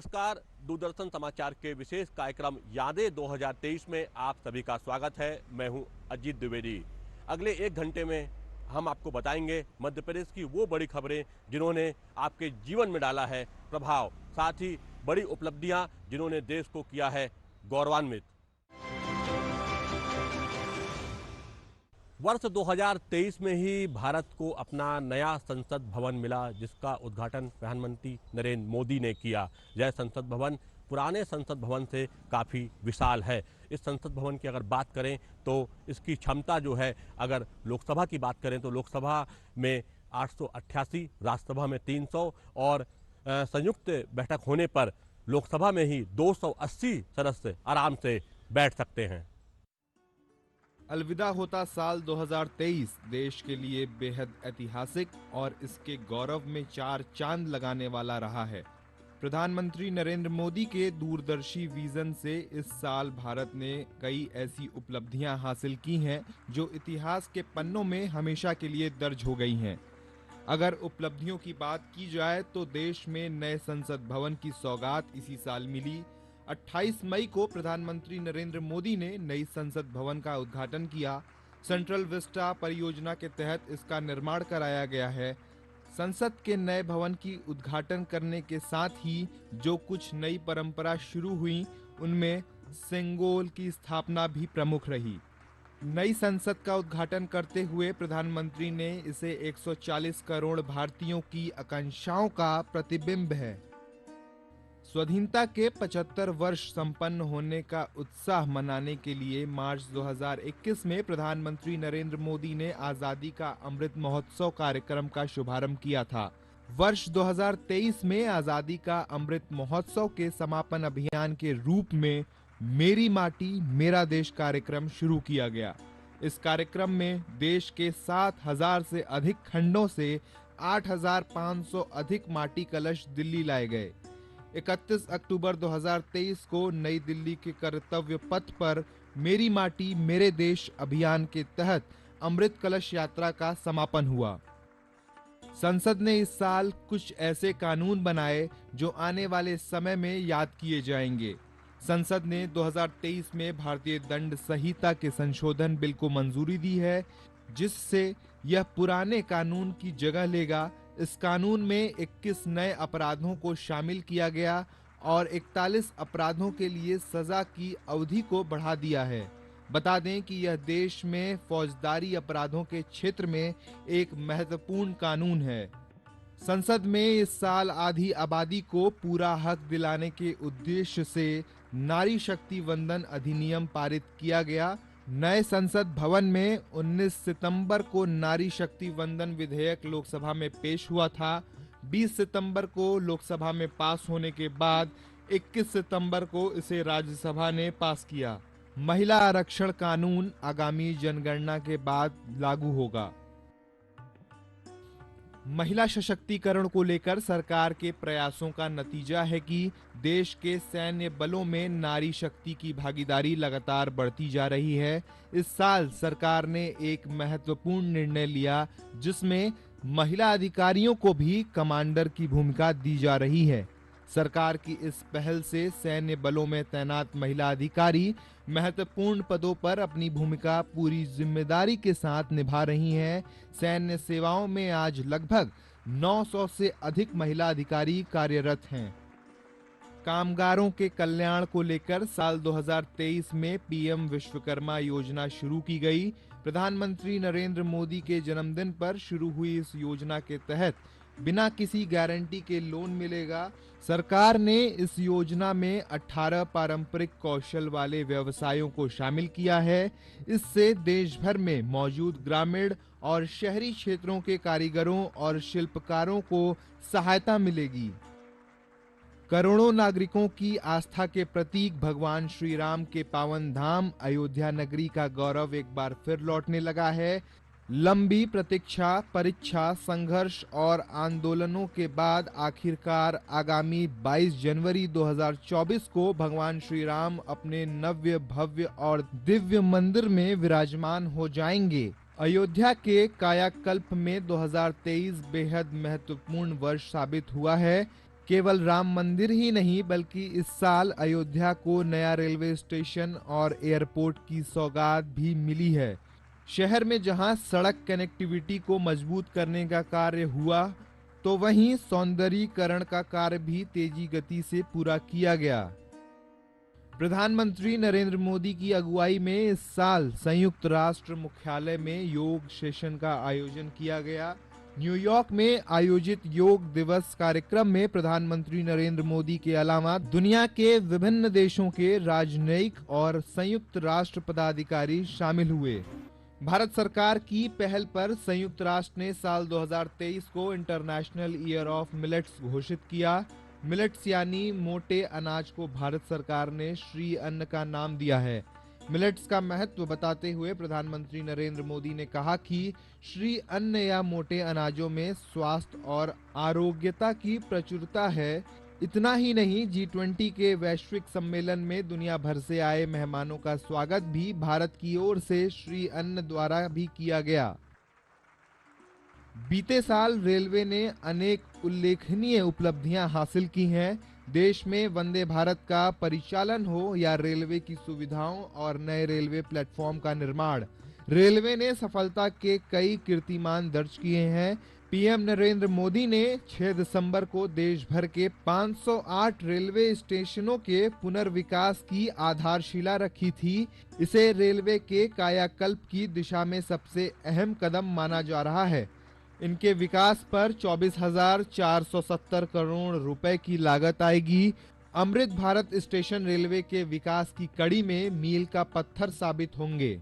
नमस्कार। दूरदर्शन समाचार के विशेष कार्यक्रम यादें 2023 में आप सभी का स्वागत है। मैं हूं अजीत द्विवेदी। अगले 1 घंटे में हम आपको बताएंगे मध्य प्रदेश की वो बड़ी खबरें जिन्होंने आपके जीवन में डाला है प्रभाव, साथ ही बड़ी उपलब्धियां जिन्होंने देश को किया है गौरवान्वित। वर्ष 2023 में ही भारत को अपना नया संसद भवन मिला, जिसका उद्घाटन प्रधानमंत्री नरेंद्र मोदी ने किया। यह संसद भवन पुराने संसद भवन से काफ़ी विशाल है। इस संसद भवन की अगर बात करें तो इसकी क्षमता जो है, अगर लोकसभा की बात करें तो लोकसभा में 888, राज्यसभा में 300 और संयुक्त बैठक होने पर लोकसभा में ही 280 सदस्य आराम से बैठ सकते हैं। अलविदा होता साल 2023 देश के लिए बेहद ऐतिहासिक और इसके गौरव में 4 चांद लगाने वाला रहा है। प्रधानमंत्री नरेंद्र मोदी के दूरदर्शी विजन से इस साल भारत ने कई ऐसी उपलब्धियां हासिल की हैं जो इतिहास के पन्नों में हमेशा के लिए दर्ज हो गई हैं। अगर उपलब्धियों की बात की जाए तो देश में नए संसद भवन की सौगात इसी साल मिली। 28 मई को प्रधानमंत्री नरेंद्र मोदी ने नई संसद भवन का उद्घाटन किया। सेंट्रल विस्टा परियोजना के तहत इसका निर्माण कराया गया है। संसद के नए भवन की उद्घाटन करने के साथ ही जो कुछ नई परंपरा शुरू हुई, उनमें सेंगोल की स्थापना भी प्रमुख रही। नई संसद का उद्घाटन करते हुए प्रधानमंत्री ने इसे 140 करोड़ भारतीयों की आकांक्षाओं का प्रतिबिंब है। स्वाधीनता के 75 वर्ष संपन्न होने का उत्साह मनाने के लिए मार्च 2021 में प्रधानमंत्री नरेंद्र मोदी ने आजादी का अमृत महोत्सव कार्यक्रम का शुभारंभ किया था। वर्ष 2023 में आजादी का अमृत महोत्सव के समापन अभियान के रूप में मेरी माटी मेरा देश कार्यक्रम शुरू किया गया। इस कार्यक्रम में देश के 7,000 से अधिक खंडों से 8,500 अधिक माटी कलश दिल्ली लाए गए। 31 अक्टूबर 2023 को नई दिल्ली के कर्तव्य पथ पर मेरी माटी मेरे देश अभियान के तहत अमृत कलश यात्रा का समापन हुआ। संसद ने इस साल कुछ ऐसे कानून बनाए जो आने वाले समय में याद किए जाएंगे। संसद ने 2023 में भारतीय दंड संहिता के संशोधन बिल को मंजूरी दी है, जिससे यह पुराने कानून की जगह लेगा। इस कानून में 21 नए अपराधों को शामिल किया गया और 41 अपराधों के लिए सजा की अवधि को बढ़ा दिया है। बता दें कि यह देश में फौजदारी अपराधों के क्षेत्र में एक महत्वपूर्ण कानून है। संसद में इस साल आधी आबादी को पूरा हक दिलाने के उद्देश्य से नारी शक्ति वंदन अधिनियम पारित किया गया। नए संसद भवन में 19 सितंबर को नारी शक्ति वंदन विधेयक लोकसभा में पेश हुआ था। 20 सितंबर को लोकसभा में पास होने के बाद 21 सितंबर को इसे राज्यसभा ने पास किया। महिला आरक्षण कानून आगामी जनगणना के बाद लागू होगा। महिला सशक्तिकरण को लेकर सरकार के प्रयासों का नतीजा है कि देश के सैन्य बलों में नारी शक्ति की भागीदारी लगातार बढ़ती जा रही है। इस साल सरकार ने एक महत्वपूर्ण निर्णय लिया, जिसमें महिला अधिकारियों को भी कमांडर की भूमिका दी जा रही है। सरकार की इस पहल से सैन्य बलों में तैनात महिला अधिकारी महत्वपूर्ण पदों पर अपनी भूमिका पूरी जिम्मेदारी के साथ निभा रही हैं। सैन्य सेवाओं में आज लगभग 900 से अधिक महिला अधिकारी कार्यरत हैं। कामगारों के कल्याण को लेकर साल 2023 में पीएम विश्वकर्मा योजना शुरू की गई। प्रधानमंत्री नरेंद्र मोदी के जन्मदिन पर शुरू हुई इस योजना के तहत बिना किसी गारंटी के लोन मिलेगा। सरकार ने इस योजना में 18 पारंपरिक कौशल वाले व्यवसायों को शामिल किया है। इससे देश भर में मौजूद ग्रामीण और शहरी क्षेत्रों के कारीगरों और शिल्पकारों को सहायता मिलेगी। करोड़ों नागरिकों की आस्था के प्रतीक भगवान श्री राम के पावन धाम अयोध्या नगरी का गौरव एक बार फिर लौटने लगा है। लंबी प्रतीक्षा, परीक्षा, संघर्ष और आंदोलनों के बाद आखिरकार आगामी 22 जनवरी 2024 को भगवान श्री राम अपने नव्य, भव्य और दिव्य मंदिर में विराजमान हो जाएंगे। अयोध्या के कायाकल्प में 2023 बेहद महत्वपूर्ण वर्ष साबित हुआ है। केवल राम मंदिर ही नहीं बल्कि इस साल अयोध्या को नया रेलवे स्टेशन और एयरपोर्ट की सौगात भी मिली है। शहर में जहां सड़क कनेक्टिविटी को मजबूत करने का कार्य हुआ, तो वहीं सौंदर्यीकरण का कार्य भी तेजी गति से पूरा किया गया। प्रधानमंत्री नरेंद्र मोदी की अगुवाई में इस साल संयुक्त राष्ट्र मुख्यालय में योग सेशन का आयोजन किया गया। न्यूयॉर्क में आयोजित योग दिवस कार्यक्रम में प्रधानमंत्री नरेंद्र मोदी के अलावा दुनिया के विभिन्न देशों के राजनयिक और संयुक्त राष्ट्र पदाधिकारी शामिल हुए। भारत सरकार की पहल पर संयुक्त राष्ट्र ने साल 2023 को इंटरनेशनल ईयर ऑफ मिलेट्स घोषित किया। मिलेट्स यानी मोटे अनाज को भारत सरकार ने श्री अन्न का नाम दिया है। मिलेट्स का महत्व बताते हुए प्रधानमंत्री नरेंद्र मोदी ने कहा कि श्री अन्न या मोटे अनाजों में स्वास्थ्य और आरोग्यता की प्रचुरता है। इतना ही नहीं, G20 के वैश्विक सम्मेलन में दुनिया भर से आए मेहमानों का स्वागत भी भारत की ओर से श्री अन्न द्वारा भी किया गया। बीते साल रेलवे ने अनेक उल्लेखनीय उपलब्धियां हासिल की हैं। देश में वंदे भारत का परिचालन हो या रेलवे की सुविधाओं और नए रेलवे प्लेटफॉर्म का निर्माण, रेलवे ने सफलता के कई कीर्तिमान दर्ज किए हैं। पीएम नरेंद्र मोदी ने 6 दिसंबर को देश भर के 508 रेलवे स्टेशनों के पुनर्विकास की आधारशिला रखी थी। इसे रेलवे के कायाकल्प की दिशा में सबसे अहम कदम माना जा रहा है। इनके विकास पर 24,470 करोड़ रुपए की लागत आएगी। अमृत भारत स्टेशन रेलवे के विकास की कड़ी में मील का पत्थर साबित होंगे।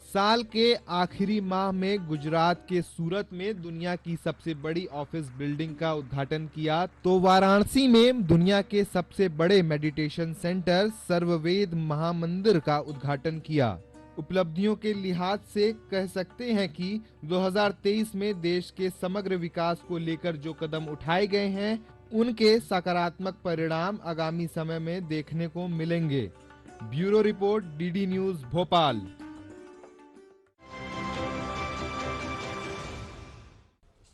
साल के आखिरी माह में गुजरात के सूरत में दुनिया की सबसे बड़ी ऑफिस बिल्डिंग का उद्घाटन किया, तो वाराणसी में दुनिया के सबसे बड़े मेडिटेशन सेंटर सर्ववेद महामंदिर का उद्घाटन किया। उपलब्धियों के लिहाज से कह सकते हैं कि 2023 में देश के समग्र विकास को लेकर जो कदम उठाए गए हैं, उनके सकारात्मक परिणाम आगामी समय में देखने को मिलेंगे। Bureau report, DD news Bhopal.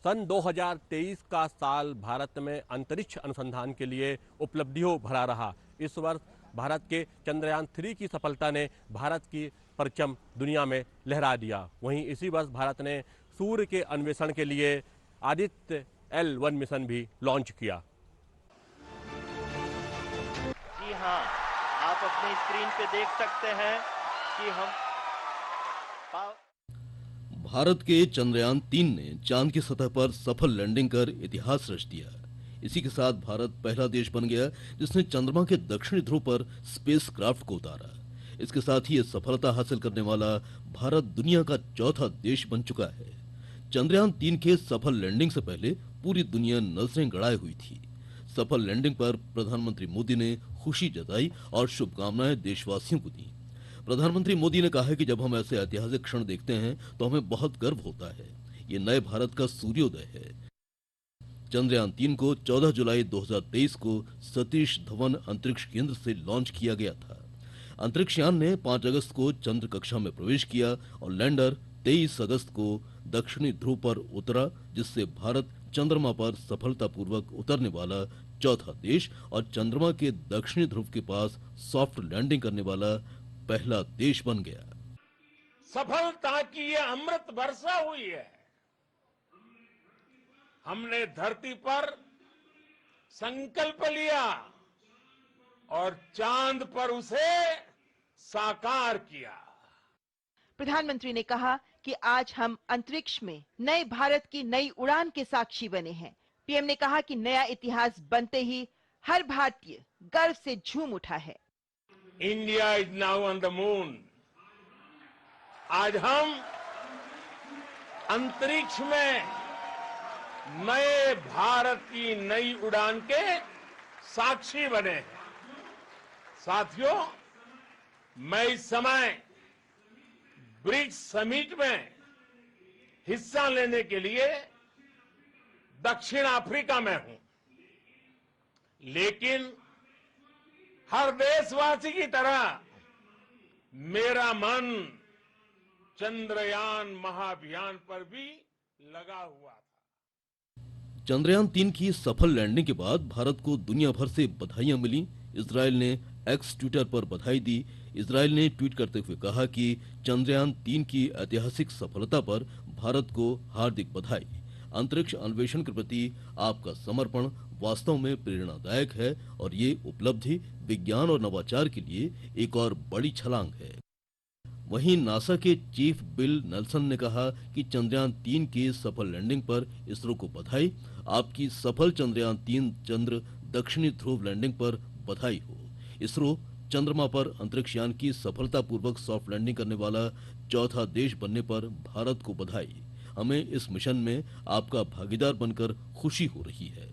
सन 2023 का साल भारत में अंतरिक्ष अनुसंधान के लिए उपलब्धियों भरा रहा। इस वर्ष भारत के चंद्रयान 3 की सफलता ने भारत की परचम दुनिया में लहरा दिया। वहीं इसी वर्ष भारत ने सूर्य के अन्वेषण के लिए आदित्य L1 मिशन भी लॉन्च किया। जी हाँ, आप अपनी स्क्रीन पे देख सकते हैं कि हम भारत के चंद्रयान 3 ने चांद की सतह पर सफल लैंडिंग कर इतिहास रच दिया। इसी के साथ भारत पहला देश बन गया जिसने चंद्रमा के दक्षिणी ध्रुव पर स्पेसक्राफ्ट को उतारा। इसके साथ ही ये सफलता हासिल करने वाला भारत दुनिया का चौथा देश बन चुका है। चंद्रयान 3 के सफल लैंडिंग से पहले पूरी दुनिया नजरें गड़ाए हुई थी। सफल लैंडिंग पर प्रधानमंत्री मोदी ने खुशी जताई और शुभकामनाएं देशवासियों को दी। प्रधानमंत्री मोदी ने कहा है कि जब हम ऐसे ऐतिहासिक क्षण देखते हैं तो हमें बहुत गर्व होता है। ये नए भारत का सूर्योदय है। चंद्रयान 3 को 14 जुलाई 2023 को सतीश धवन अंतरिक्ष केंद्र से लॉन्च किया गया था। अंतरिक्ष यान ने 5 अगस्त को चंद्र कक्षा में प्रवेश किया और लैंडर 23 अगस्त को दक्षिणी ध्रुव पर उतरा, जिससे भारत चंद्रमा पर सफलतापूर्वक उतरने वाला चौथा देश और चंद्रमा के दक्षिणी ध्रुव के पास सॉफ्ट लैंडिंग करने वाला पहला देश बन गया। सफलता की ये अमृत वर्षा हुई है। हमने धरती पर संकल्प लिया और चांद पर उसे साकार किया। प्रधानमंत्री ने कहा कि आज हम अंतरिक्ष में नए भारत की नई उड़ान के साक्षी बने हैं। पीएम ने कहा कि नया इतिहास बनते ही हर भारतीय गर्व से झूम उठा है। India is now on the moon. आज हम अंतरिक्ष में नए भारत की नई उड़ान के साक्षी बने हैं। साथियों, मैं इस समय ब्रिक्स समिट में हिस्सा लेने के लिए दक्षिण अफ्रीका में हूं, लेकिन हर देशवासी की तरह मेरा मन चंद्रयान महाअभियान पर भी लगा हुआ था। चंद्रयान 3 की सफल लैंडिंग के बाद भारत को दुनिया भर से बधाइयां मिली। इजराइल ने एक्स ट्विटर पर बधाई दी। इजराइल ने ट्वीट करते हुए कहा कि चंद्रयान 3 की ऐतिहासिक सफलता पर भारत को हार्दिक बधाई। अंतरिक्ष अन्वेषण के प्रति आपका समर्पण वास्तव में प्रेरणादायक है और ये उपलब्धि विज्ञान और नवाचार के लिए एक और बड़ी छलांग है। वहीं नासा के चीफ बिल नेल्सन ने कहा कि चंद्रयान 3 की सफल लैंडिंग पर इसरो को बधाई। आपकी सफल चंद्रयान 3 चंद्र दक्षिणी ध्रुव लैंडिंग पर बधाई हो। इसरो चंद्रमा पर अंतरिक्ष यान की सफलतापूर्वक सॉफ्ट लैंडिंग करने वाला चौथा देश बनने पर भारत को बधाई। हमें इस मिशन में आपका भागीदार बनकर खुशी हो रही है।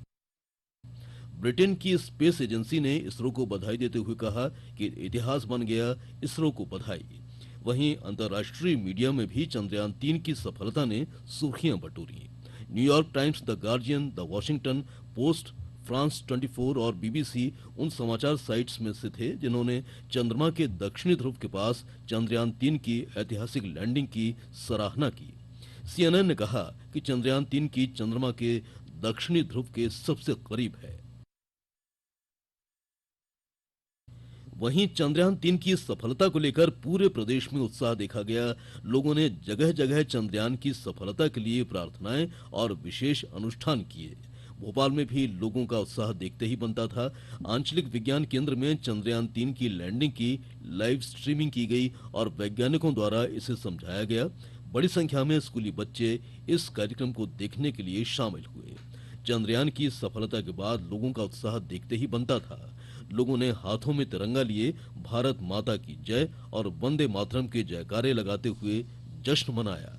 ब्रिटेन की स्पेस एजेंसी ने इसरो को बधाई देते हुए कहा कि इतिहास बन गया, इसरो को बधाई। वहीं अंतर्राष्ट्रीय मीडिया में भी चंद्रयान 3 की सफलता ने सुर्खियां बटोरी। New York Times, the Guardian, the Washington Post, France 24 और बीबीसी उन समाचार साइट्स में से थे जिन्होंने चंद्रमा के दक्षिणी ध्रुव के पास चंद्रयान 3 की ऐतिहासिक लैंडिंग की सराहना की। CNN ने कहा कि चंद्रयान 3 की चंद्रमा के दक्षिणी ध्रुव के सबसे करीब है। वहीं चंद्रयान 3 की सफलता को लेकर पूरे प्रदेश में उत्साह देखा गया। लोगों ने जगह जगह चंद्रयान की सफलता के लिए प्रार्थनाएं और विशेष अनुष्ठान किए। भोपाल में भी लोगों का उत्साह देखते ही बनता था। आंचलिक विज्ञान केंद्र में चंद्रयान 3 की लैंडिंग की लाइव स्ट्रीमिंग की गई और वैज्ञानिकों द्वारा इसे समझाया गया। बड़ी संख्या में स्कूली बच्चे इस कार्यक्रम को देखने के लिए शामिल हुए। चंद्रयान की सफलता के बाद लोगों का उत्साह देखते ही बनता था। लोगों ने हाथों में तिरंगा लिए भारत माता की जय और वंदे मातरम के जयकारे लगाते हुए जश्न मनाया।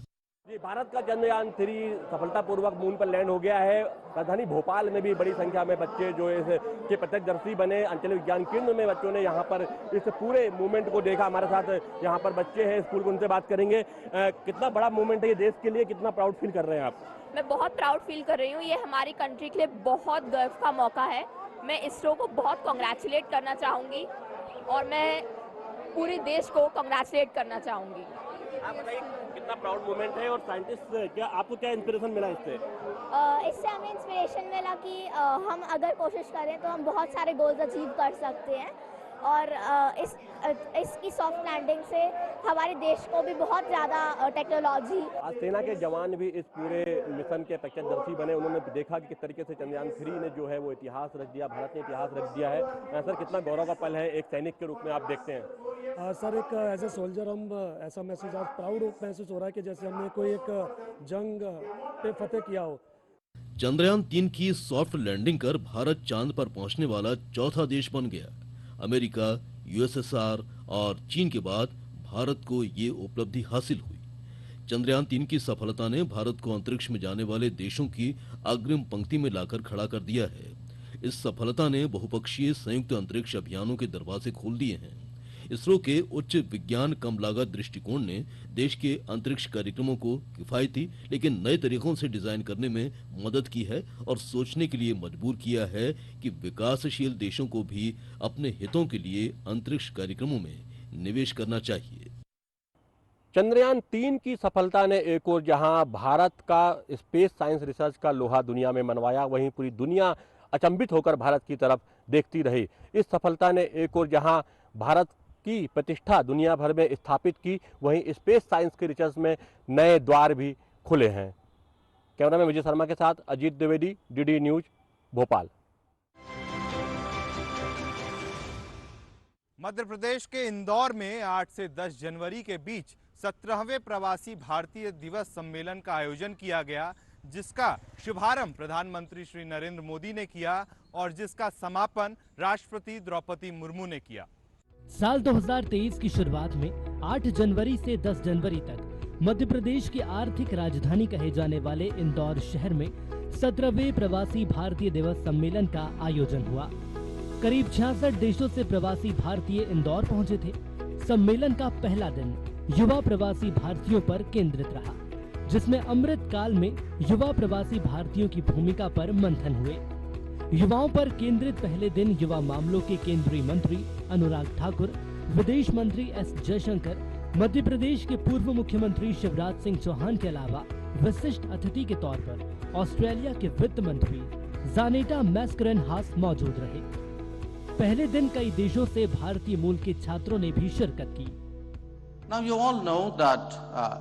भारत का चंद्रयान 3 सफलतापूर्वक मून पर लैंड हो गया है। राजधानी भोपाल में भी बड़ी संख्या में बच्चे जो इसके प्रत्यक्षदर्शी बने। अंचलिक विज्ञान केंद्र में बच्चों ने यहाँ पर इस पूरे मूवमेंट को देखा। हमारे साथ यहाँ पर बच्चे हैं स्कूल के, उनसे बात करेंगे। कितना बड़ा मूवमेंट है ये देश के लिए, कितना प्राउड फील कर रहे हैं आप? मैं बहुत प्राउड फील कर रही हूँ। ये हमारी कंट्री के लिए बहुत गर्व का मौका है। मैं इसरो को बहुत कांग्रेचुलेट करना चाहूँगी और मैं पूरे देश को कांग्रेचुलेट करना चाहूँगी। आप बताइए कितना प्राउड मोमेंट है और साइंटिस्ट क्या आपको क्या इंस्पिरेशन मिला इससे? इससे हमें इंस्पिरेशन मिला कि हम अगर कोशिश करें तो हम बहुत सारे गोल्स अचीव कर सकते हैं और इसकी सॉफ्ट लैंडिंग से हमारे देश को भी बहुत ज़्यादा टेक्नोलॉजी। आज सेना के जवान भी इस पूरे मिशन के प्रत्यक्षदर्शी बने। उन्होंने देखा कि किस तरीके से चंद्रयान 3 ने जो है वो इतिहास रच दिया, भारत ने इतिहास रच दिया है। सर कितना गौरव का पल है एक सैनिक के रूप में आप देखते हैं? सर एक एज ए सोल्जर हम ऐसा महसूस आज प्राउड महसूस हो रहा है कि जैसे हमने कोई एक जंग पे फतेह किया हो। चंद्रयान 3 की सॉफ्ट लैंडिंग कर भारत चांद पर पहुंचने वाला चौथा देश बन गया। अमेरिका, यूएसएसआर और चीन के बाद भारत को ये उपलब्धि हासिल हुई। चंद्रयान 3 की सफलता ने भारत को अंतरिक्ष में जाने वाले देशों की अग्रिम पंक्ति में लाकर खड़ा कर दिया है। इस सफलता ने बहुपक्षीय संयुक्त अंतरिक्ष अभियानों के दरवाजे खोल दिए हैं। इसरो के उच्च विज्ञान कम लागत दृष्टिकोण ने देश के अंतरिक्ष कार्यक्रमों को किफायती लेकिन नए तरीकों से डिजाइन करने में मदद की है और सोचने के लिए मजबूर किया है कि विकासशील देशों को भी अपने हितों के लिए अंतरिक्ष कार्यक्रमों में निवेश करना चाहिए। चंद्रयान 3 की सफलता ने एक और जहां भारत का स्पेस साइंस रिसर्च का लोहा दुनिया में मनवाया, वहीं पूरी दुनिया अचंभित होकर भारत की तरफ देखती रही। इस सफलता ने एक और जहां भारत की प्रतिष्ठा दुनिया भर में स्थापित की, वहीं स्पेस साइंस के रिसर्च में नए द्वार भी खुले हैं। कैमरामैन विजय शर्मा के साथ अजीत द्विवेदी, डीडी न्यूज, भोपाल। मध्य प्रदेश के इंदौर में 8 से 10 जनवरी के बीच 17वें प्रवासी भारतीय दिवस सम्मेलन का आयोजन किया गया, जिसका शुभारंभ प्रधानमंत्री श्री नरेंद्र मोदी ने किया और जिसका समापन राष्ट्रपति द्रौपदी मुर्मू ने किया। साल 2023 की शुरुआत में 8 जनवरी से 10 जनवरी तक मध्य प्रदेश की आर्थिक राजधानी कहे जाने वाले इंदौर शहर में 17वें प्रवासी भारतीय दिवस सम्मेलन का आयोजन हुआ। करीब 66 देशों से प्रवासी भारतीय इंदौर पहुंचे थे। सम्मेलन का पहला दिन युवा प्रवासी भारतीयों पर केंद्रित रहा, जिसमें अमृत काल में युवा प्रवासी भारतीयों की भूमिका पर मंथन हुए। युवाओं पर केंद्रित पहले दिन युवा मामलों के केंद्रीय मंत्री अनुराग ठाकुर, विदेश मंत्री एस जयशंकर, मध्य प्रदेश के पूर्व मुख्यमंत्री शिवराज सिंह चौहान के अलावा विशिष्ट अतिथि के तौर पर ऑस्ट्रेलिया के वित्त मंत्री जानेटा मैस्करेनहास मौजूद रहे। पहले दिन कई देशों से भारतीय मूल के छात्रों ने भी शिरकत की। Now you all know that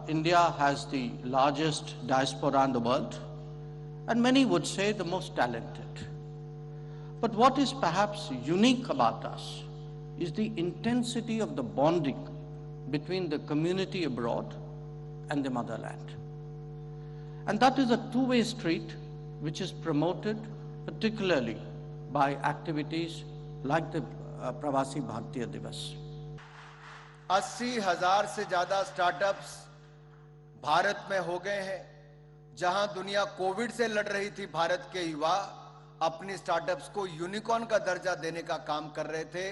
India has the largest diaspora in the world, and many would say the most talented. But what is perhaps unique about us is the intensity of the bonding between the community abroad and the motherland. And that is a two-way street which is promoted particularly by activities like the Pravasi Bharatiya Divas. 80,000 से ज्यादा startups Bharat में हो गए हैं। जहां दुनिया Covid से लड़ रही थी, भारत के युवा अपनी स्टार्टअप्स को यूनिकॉर्न का दर्जा देने का काम कर रहे थे।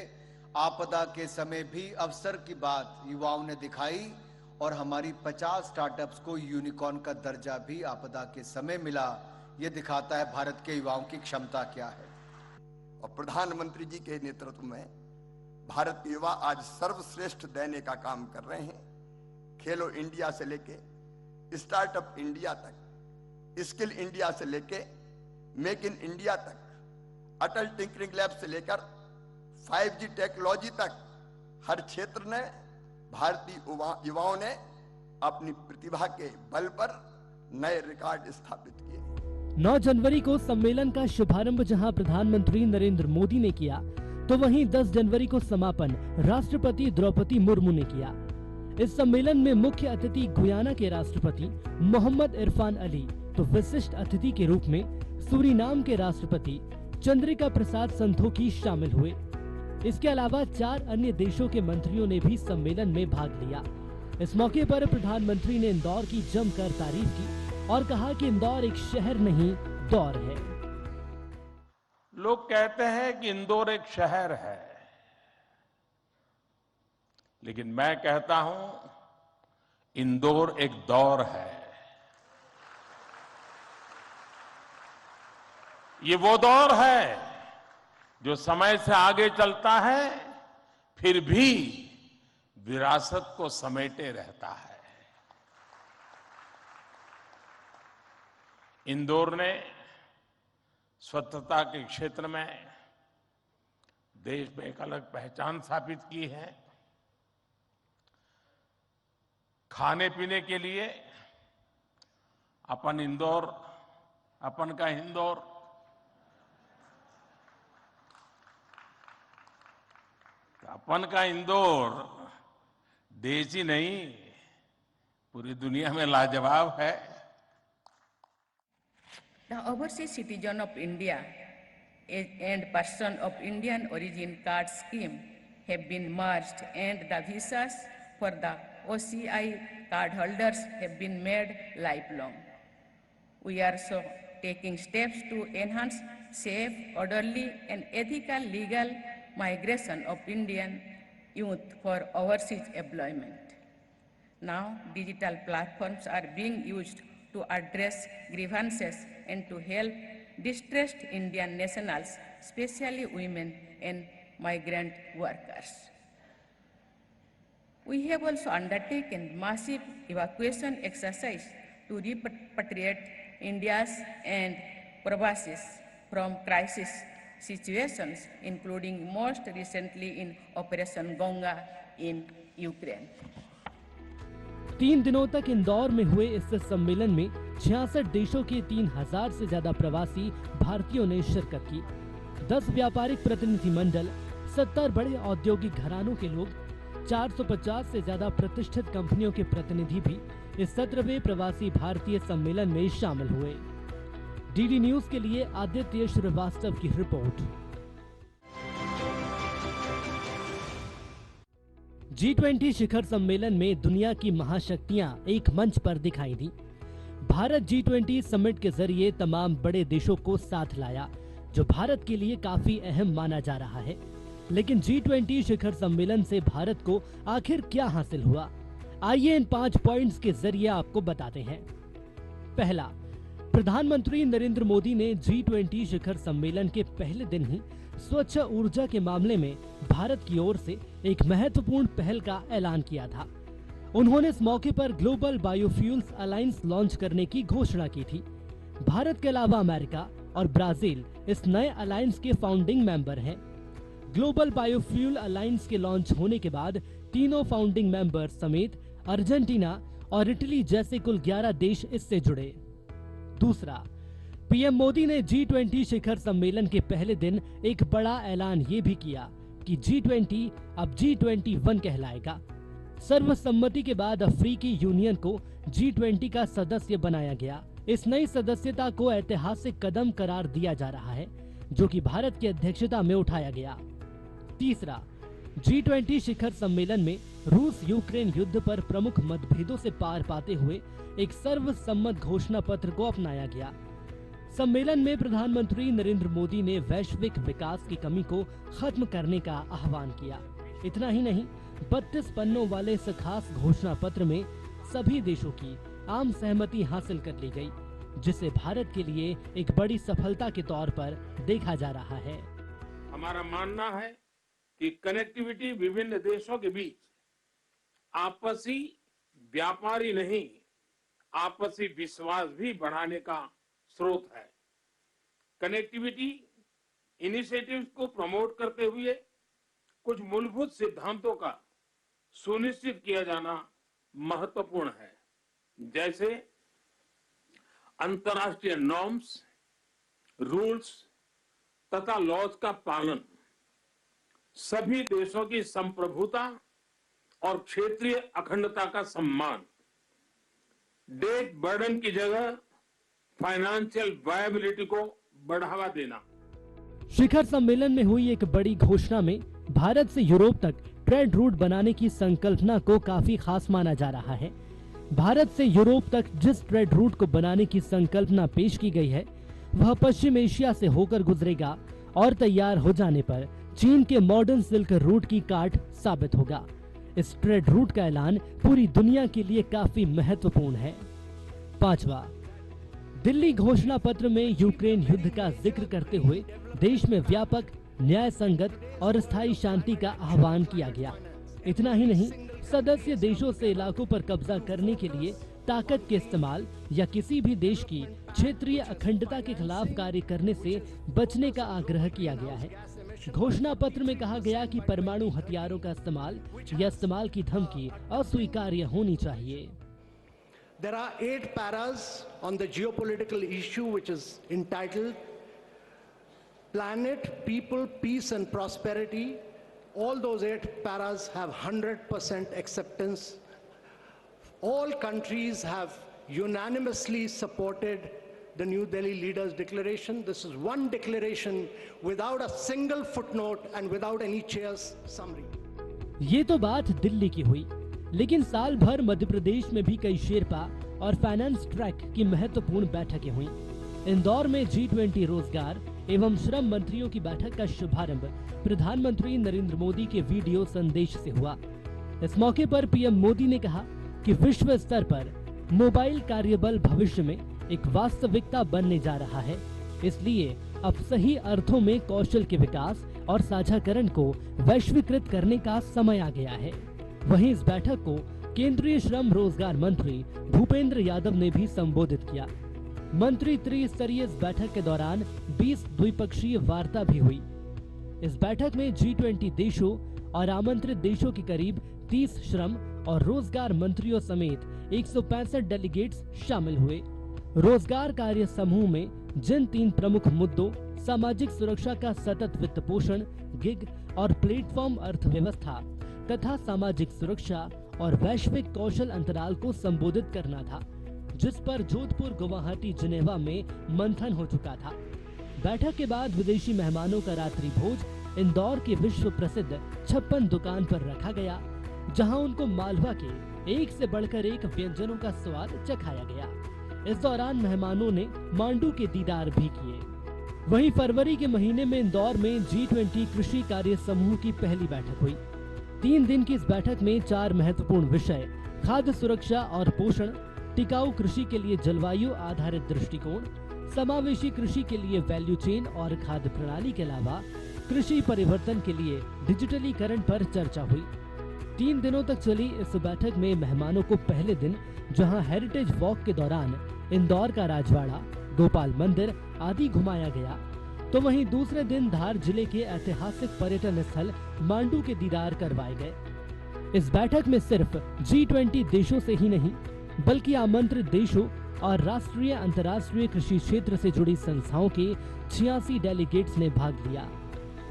आपदा के समय भी अवसर की बात युवाओं ने दिखाई और हमारी 50 स्टार्टअप्स को यूनिकॉर्न का दर्जा भी आपदा के समय मिला। यह दिखाता है भारत के युवाओं की क्षमता क्या है। और प्रधानमंत्री जी के नेतृत्व में भारत के युवा आज सर्वश्रेष्ठ देने का काम कर रहे हैं। खेलो इंडिया से लेके स्टार्टअप इंडिया तक, स्किल इंडिया से लेके मेक इन इंडिया तक, अटल टिंकरिंग लैब से लेकर 5G टेक्नोलॉजी तक हर क्षेत्र ने भारतीय युवाओं ने अपनी प्रतिभा के बल पर नए रिकॉर्ड स्थापित किए। 9 जनवरी को सम्मेलन का शुभारंभ जहां प्रधानमंत्री नरेंद्र मोदी ने किया, तो वहीं 10 जनवरी को समापन राष्ट्रपति द्रौपदी मुर्मू ने किया। इस सम्मेलन में मुख्य अतिथि गुयाना के राष्ट्रपति मोहम्मद इरफान अली, तो विशिष्ट अतिथि के रूप में सूरीनाम के राष्ट्रपति चंद्रिका प्रसाद संतोखी शामिल हुए। इसके अलावा 4 अन्य देशों के मंत्रियों ने भी सम्मेलन में भाग लिया। इस मौके पर प्रधानमंत्री ने इंदौर की जमकर तारीफ की और कहा कि इंदौर एक शहर नहीं, दौर है। लोग कहते हैं कि इंदौर एक शहर है, लेकिन मैं कहता हूं इंदौर एक दौर है। ये वो दौर है जो समय से आगे चलता है, फिर भी विरासत को समेटे रहता है। इंदौर ने स्वच्छता के क्षेत्र में देश में एक अलग पहचान स्थापित की है। खाने पीने के लिए अपन का इंदौर अपन का इंदौर देश ही नहीं, पूरी दुनिया में लाजवाब है। The overseas citizen of India and person of Indian origin card scheme have been merged, and the visas for the OCI card holders have been made lifelong. We are so taking steps to enhance safe, orderly, and ethical legal migration of Indian youth for overseas employment. Now, digital platforms are being used to address grievances and to help distressed Indian nationals, especially women and migrant workers. We have also undertaken massive evacuation exercise to repatriate India's and Pravasis from crisis situations, including most recently in Operation Gonga in Ukraine. 3 दिनों तक इंदौर में हुए इस सम्मेलन में 66 देशों के 3000 से ज्यादा प्रवासी भारतीयों ने शिरकत की। 10 व्यापारिक प्रतिनिधि मंडल, 70 बड़े औद्योगिक घरानों के लोग, 450 से ज्यादा प्रतिष्ठित कंपनियों के प्रतिनिधि भी इस 17वें प्रवासी भारतीय सम्मेलन में शामिल हुए। डीडी न्यूज के लिए आदित्य श्रीवास्तव की रिपोर्ट। G20 शिखर सम्मेलन में दुनिया की महाशक्तियां एक मंच पर दिखाई दी। भारत G20 समिट के जरिए तमाम बड़े देशों को साथ लाया, जो भारत के लिए काफी अहम माना जा रहा है। लेकिन G20 शिखर सम्मेलन से भारत को आखिर क्या हासिल हुआ? आइए इन 5 पॉइंट्स के जरिए आपको बताते हैं। पहला, प्रधानमंत्री नरेंद्र मोदी ने G20 शिखर सम्मेलन के पहले दिन ही स्वच्छ ऊर्जा के मामले में भारत की ओर से एक महत्वपूर्ण पहल का ऐलान किया था। उन्होंने इस मौके पर ग्लोबल बायोफ्यूल्स अलायंस लॉन्च करने की घोषणा की थी। भारत के अलावा अमेरिका और ब्राजील इस नए अलायंस के फाउंडिंग मेंबर हैं। ग्लोबल बायोफ्यूल अलायंस के लॉन्च होने के बाद तीनों फाउंडिंग मेंबर समेत अर्जेंटीना और इटली जैसे कुल 11 देश इससे जुड़े। दूसरा, पीएम मोदी ने G20 शिखर सम्मेलन के पहले दिन एक बड़ा ऐलान ये भी किया कि G20 अब G21 कहलाएगा। सर्वसम्मति के बाद अफ्रीकी यूनियन को G20 का सदस्य बनाया गया। इस नई सदस्यता को ऐतिहासिक कदम करार दिया जा रहा है, जो कि भारत की अध्यक्षता में उठाया गया। तीसरा, G20 शिखर सम्मेलन में रूस यूक्रेन युद्ध पर प्रमुख मतभेदों से पार पाते हुए एक सर्वसम्मत घोषणा पत्र को अपनाया गया। सम्मेलन में प्रधानमंत्री नरेंद्र मोदी ने वैश्विक विकास की कमी को खत्म करने का आह्वान किया। इतना ही नहीं, 32 पन्नों वाले इस खास घोषणा पत्र में सभी देशों की आम सहमति हासिल कर ली गई, जिसे भारत के लिए एक बड़ी सफलता के तौर पर देखा जा रहा है। हमारा मानना है कि कनेक्टिविटी विभिन्न देशों के बीच आपसी व्यापार ही नहीं, आपसी विश्वास भी बढ़ाने का स्रोत है। कनेक्टिविटी इनिशिएटिव्स को प्रमोट करते हुए कुछ मूलभूत सिद्धांतों का सुनिश्चित किया जाना महत्वपूर्ण है, जैसे अंतर्राष्ट्रीय नॉर्म्स, रूल्स तथा लॉज का पालन, सभी देशों की संप्रभुता और क्षेत्रीय अखंडता का सम्मान, डेट बर्डन की जगह फाइनेंशियल वायबिलिटी को बढ़ावा देना। शिखर सम्मेलन में हुई एक बड़ी घोषणा में भारत से यूरोप तक ट्रेड रूट बनाने की संकल्पना को काफी खास माना जा रहा है। भारत से यूरोप तक जिस ट्रेड रूट को बनाने की संकल्पना पेश की गई है, वह पश्चिम एशिया से होकर गुजरेगा और तैयार हो जाने पर चीन के मॉडर्न सिल्क रूट की काट साबित होगा। इस ट्रेड रूट का ऐलान पूरी दुनिया के लिए काफी महत्वपूर्ण है। पांचवा, दिल्ली घोषणा पत्र में यूक्रेन युद्ध का जिक्र करते हुए देश में व्यापक, न्याय संगत और स्थायी शांति का आह्वान किया गया। इतना ही नहीं, सदस्य देशों से इलाकों पर कब्जा करने के लिए ताकत के इस्तेमाल या किसी भी देश की क्षेत्रीय अखंडता के खिलाफ कार्य करने से बचने का आग्रह किया गया है। घोषणा पत्र में कहा गया कि परमाणु हथियारों का इस्तेमाल या इस्तेमाल की धमकी अस्वीकार्य होनी चाहिए। There are 8 paras on the geopolitical issue, which is entitled Planet, People, Peace and Prosperity. All those 8 paras have 100% acceptance. All countries have unanimously supported the New Delhi Leaders Declaration. This is one declaration without a single footnote and without any chairs summary. ये तो बात दिल्ली की हुई, लेकिन साल भर मध्य प्रदेश में भी कई शेरपा और फाइनेंस ट्रैक की महत्वपूर्ण बैठकें हुई। इंदौर में G20 रोजगार एवं श्रम मंत्रियों की बैठक का शुभारंभ प्रधानमंत्री नरेंद्र मोदी के वीडियो संदेश से हुआ। इस मौके पर पीएम मोदी ने कहा कि विश्व स्तर पर मोबाइल कार्यबल भविष्य में एक वास्तविकता बनने जा रहा है, इसलिए अब सही अर्थों में कौशल के विकास और साझाकरण को वैश्वीकृत करने का समय आ गया है। वहीं इस बैठक को केंद्रीय श्रम रोजगार मंत्री भूपेंद्र यादव ने भी संबोधित किया। मंत्री त्रिस्तरीय इस बैठक के दौरान 20 द्विपक्षीय वार्ता भी हुई। इस बैठक में G20 देशों और आमंत्रित देशों के करीब 30 श्रम और रोजगार मंत्रियों समेत 165 डेलीगेट्स शामिल हुए। रोजगार कार्य समूह में जिन 3 प्रमुख मुद्दों सामाजिक सुरक्षा का सतत वित्त पोषण, गिग और प्लेटफॉर्म अर्थव्यवस्था तथा सामाजिक सुरक्षा और वैश्विक कौशल अंतराल को संबोधित करना था, जिस पर जोधपुर, गुवाहाटी, जिनेवा में मंथन हो चुका था। बैठक के बाद विदेशी मेहमानों का रात्रि भोज इंदौर के विश्व प्रसिद्ध 56 दुकान पर रखा गया, जहां उनको मालवा के एक से बढ़कर एक व्यंजनों का स्वाद चखाया गया। इस दौरान मेहमानों ने मांडू के दीदार भी किए। वहीं फरवरी के महीने में इंदौर में G20 कृषि कार्य समूह की पहली बैठक हुई। 3 दिन की इस बैठक में 4 महत्वपूर्ण विषय खाद्य सुरक्षा और पोषण, टिकाऊ कृषि के लिए जलवायु आधारित दृष्टिकोण, समावेशी कृषि के लिए वैल्यू चेन और खाद्य प्रणाली के अलावा कृषि परिवर्तन के लिए डिजिटलीकरण पर चर्चा हुई। 3 दिनों तक चली इस बैठक में मेहमानों को पहले दिन जहां हेरिटेज वॉक के दौरान इंदौर का राजवाड़ा, गोपाल मंदिर आदि घुमाया गया, तो वहीं दूसरे दिन धार जिले के ऐतिहासिक पर्यटन स्थल मांडू के दीदार करवाए गए। इस बैठक में सिर्फ G20 देशों से ही नहीं बल्कि आमंत्रित देशों और राष्ट्रीय अंतर्राष्ट्रीय कृषि क्षेत्र से जुड़ी संस्थाओं के 86 डेलीगेट्स ने भाग लिया।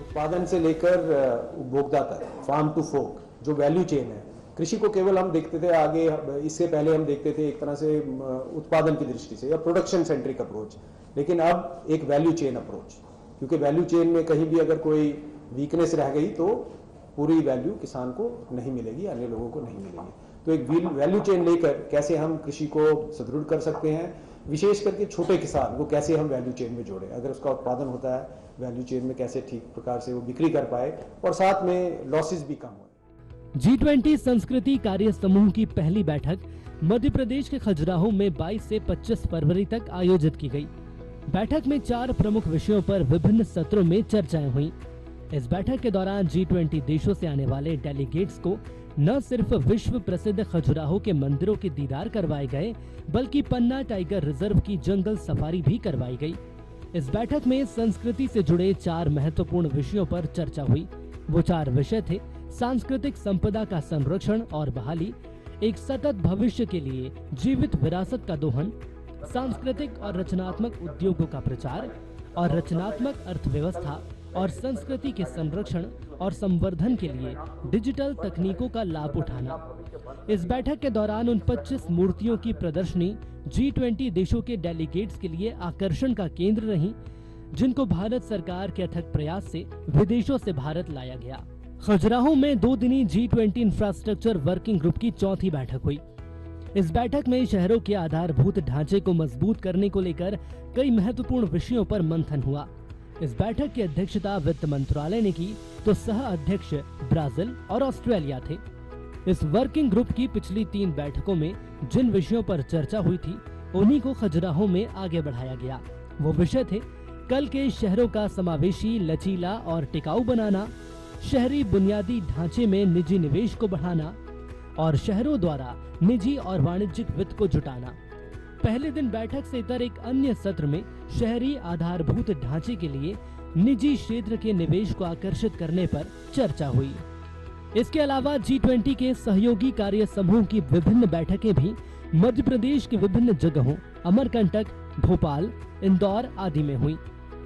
उत्पादन से लेकर उपभोक्ता तक, फार्म टू फोक जो वैल्यू चेन है, कृषि को केवल हम देखते थे आगे, इससे पहले हम देखते थे एक तरह से उत्पादन की दृष्टि से या प्रोडक्शन सेंट्रिक अप्रोच, लेकिन अब एक वैल्यू चेन अप्रोच, क्योंकि वैल्यू चेन में कहीं भी अगर कोई वीकनेस रह गई तो पूरी वैल्यू किसान को नहीं मिलेगी, अन्य लोगों को नहीं मिलेगी। तो एक वैल्यू चेन लेकर कैसे हम कृषि को सुदृढ़ कर सकते हैं, विशेष करके छोटे किसान को कैसे हम वैल्यू चेन में जोड़ें, अगर उसका उत्पादन होता है वैल्यू चेन में कैसे ठीक प्रकार से वो बिक्री कर पाए और साथ में लॉसेस भी कम हो। G20 संस्कृति कार्य समूह की पहली बैठक मध्य प्रदेश के खजुराहो में 22 से 25 फरवरी तक आयोजित की गई। बैठक में 4 प्रमुख विषयों पर विभिन्न सत्रों में चर्चाएं हुई। इस बैठक के दौरान G20 देशों से आने वाले डेलीगेट्स को न सिर्फ विश्व प्रसिद्ध खजुराहो के मंदिरों के दीदार करवाए गए बल्कि पन्ना टाइगर रिजर्व की जंगल सफारी भी करवाई गई। इस बैठक में संस्कृति से जुड़े 4 महत्वपूर्ण विषयों पर चर्चा हुई। वो 4 विषय थे: सांस्कृतिक संपदा का संरक्षण और बहाली, एक सतत भविष्य के लिए जीवित विरासत का दोहन, सांस्कृतिक और रचनात्मक उद्योगों का प्रचार और रचनात्मक अर्थव्यवस्था और संस्कृति के संरक्षण और संवर्धन के लिए डिजिटल तकनीकों का लाभ उठाना। इस बैठक के दौरान उन 25 मूर्तियों की प्रदर्शनी G20 देशों के डेलीगेट्स के लिए आकर्षण का केंद्र रही, जिनको भारत सरकार के अथक प्रयास से विदेशों से भारत लाया गया। खजुराहो में 2 दिनी G20 इंफ्रास्ट्रक्चर वर्किंग ग्रुप की चौथी बैठक हुई। इस बैठक में शहरों के आधारभूत ढांचे को मजबूत करने को लेकर कई महत्वपूर्ण विषयों पर मंथन हुआ। इस बैठक की अध्यक्षता वित्त मंत्रालय ने की, तो सह अध्यक्ष ब्राजील और ऑस्ट्रेलिया थे। इस वर्किंग ग्रुप की पिछली 3 बैठकों में जिन विषयों पर चर्चा हुई थी, उन्हीं को खजुराहो में आगे बढ़ाया गया। वो विषय थे: कल के शहरों का समावेशी, लचीला और टिकाऊ बनाना, शहरी बुनियादी ढांचे में निजी निवेश को बढ़ाना और शहरों द्वारा निजी और वाणिज्यिक वित्त को जुटाना। पहले दिन बैठक से इतर एक अन्य सत्र में शहरी आधारभूत ढांचे के लिए निजी क्षेत्र के निवेश को आकर्षित करने पर चर्चा हुई। इसके अलावा G20 के सहयोगी कार्य समूह की विभिन्न बैठकें भी मध्य प्रदेश के विभिन्न जगहों अमरकंटक, भोपाल, इंदौर आदि में हुई।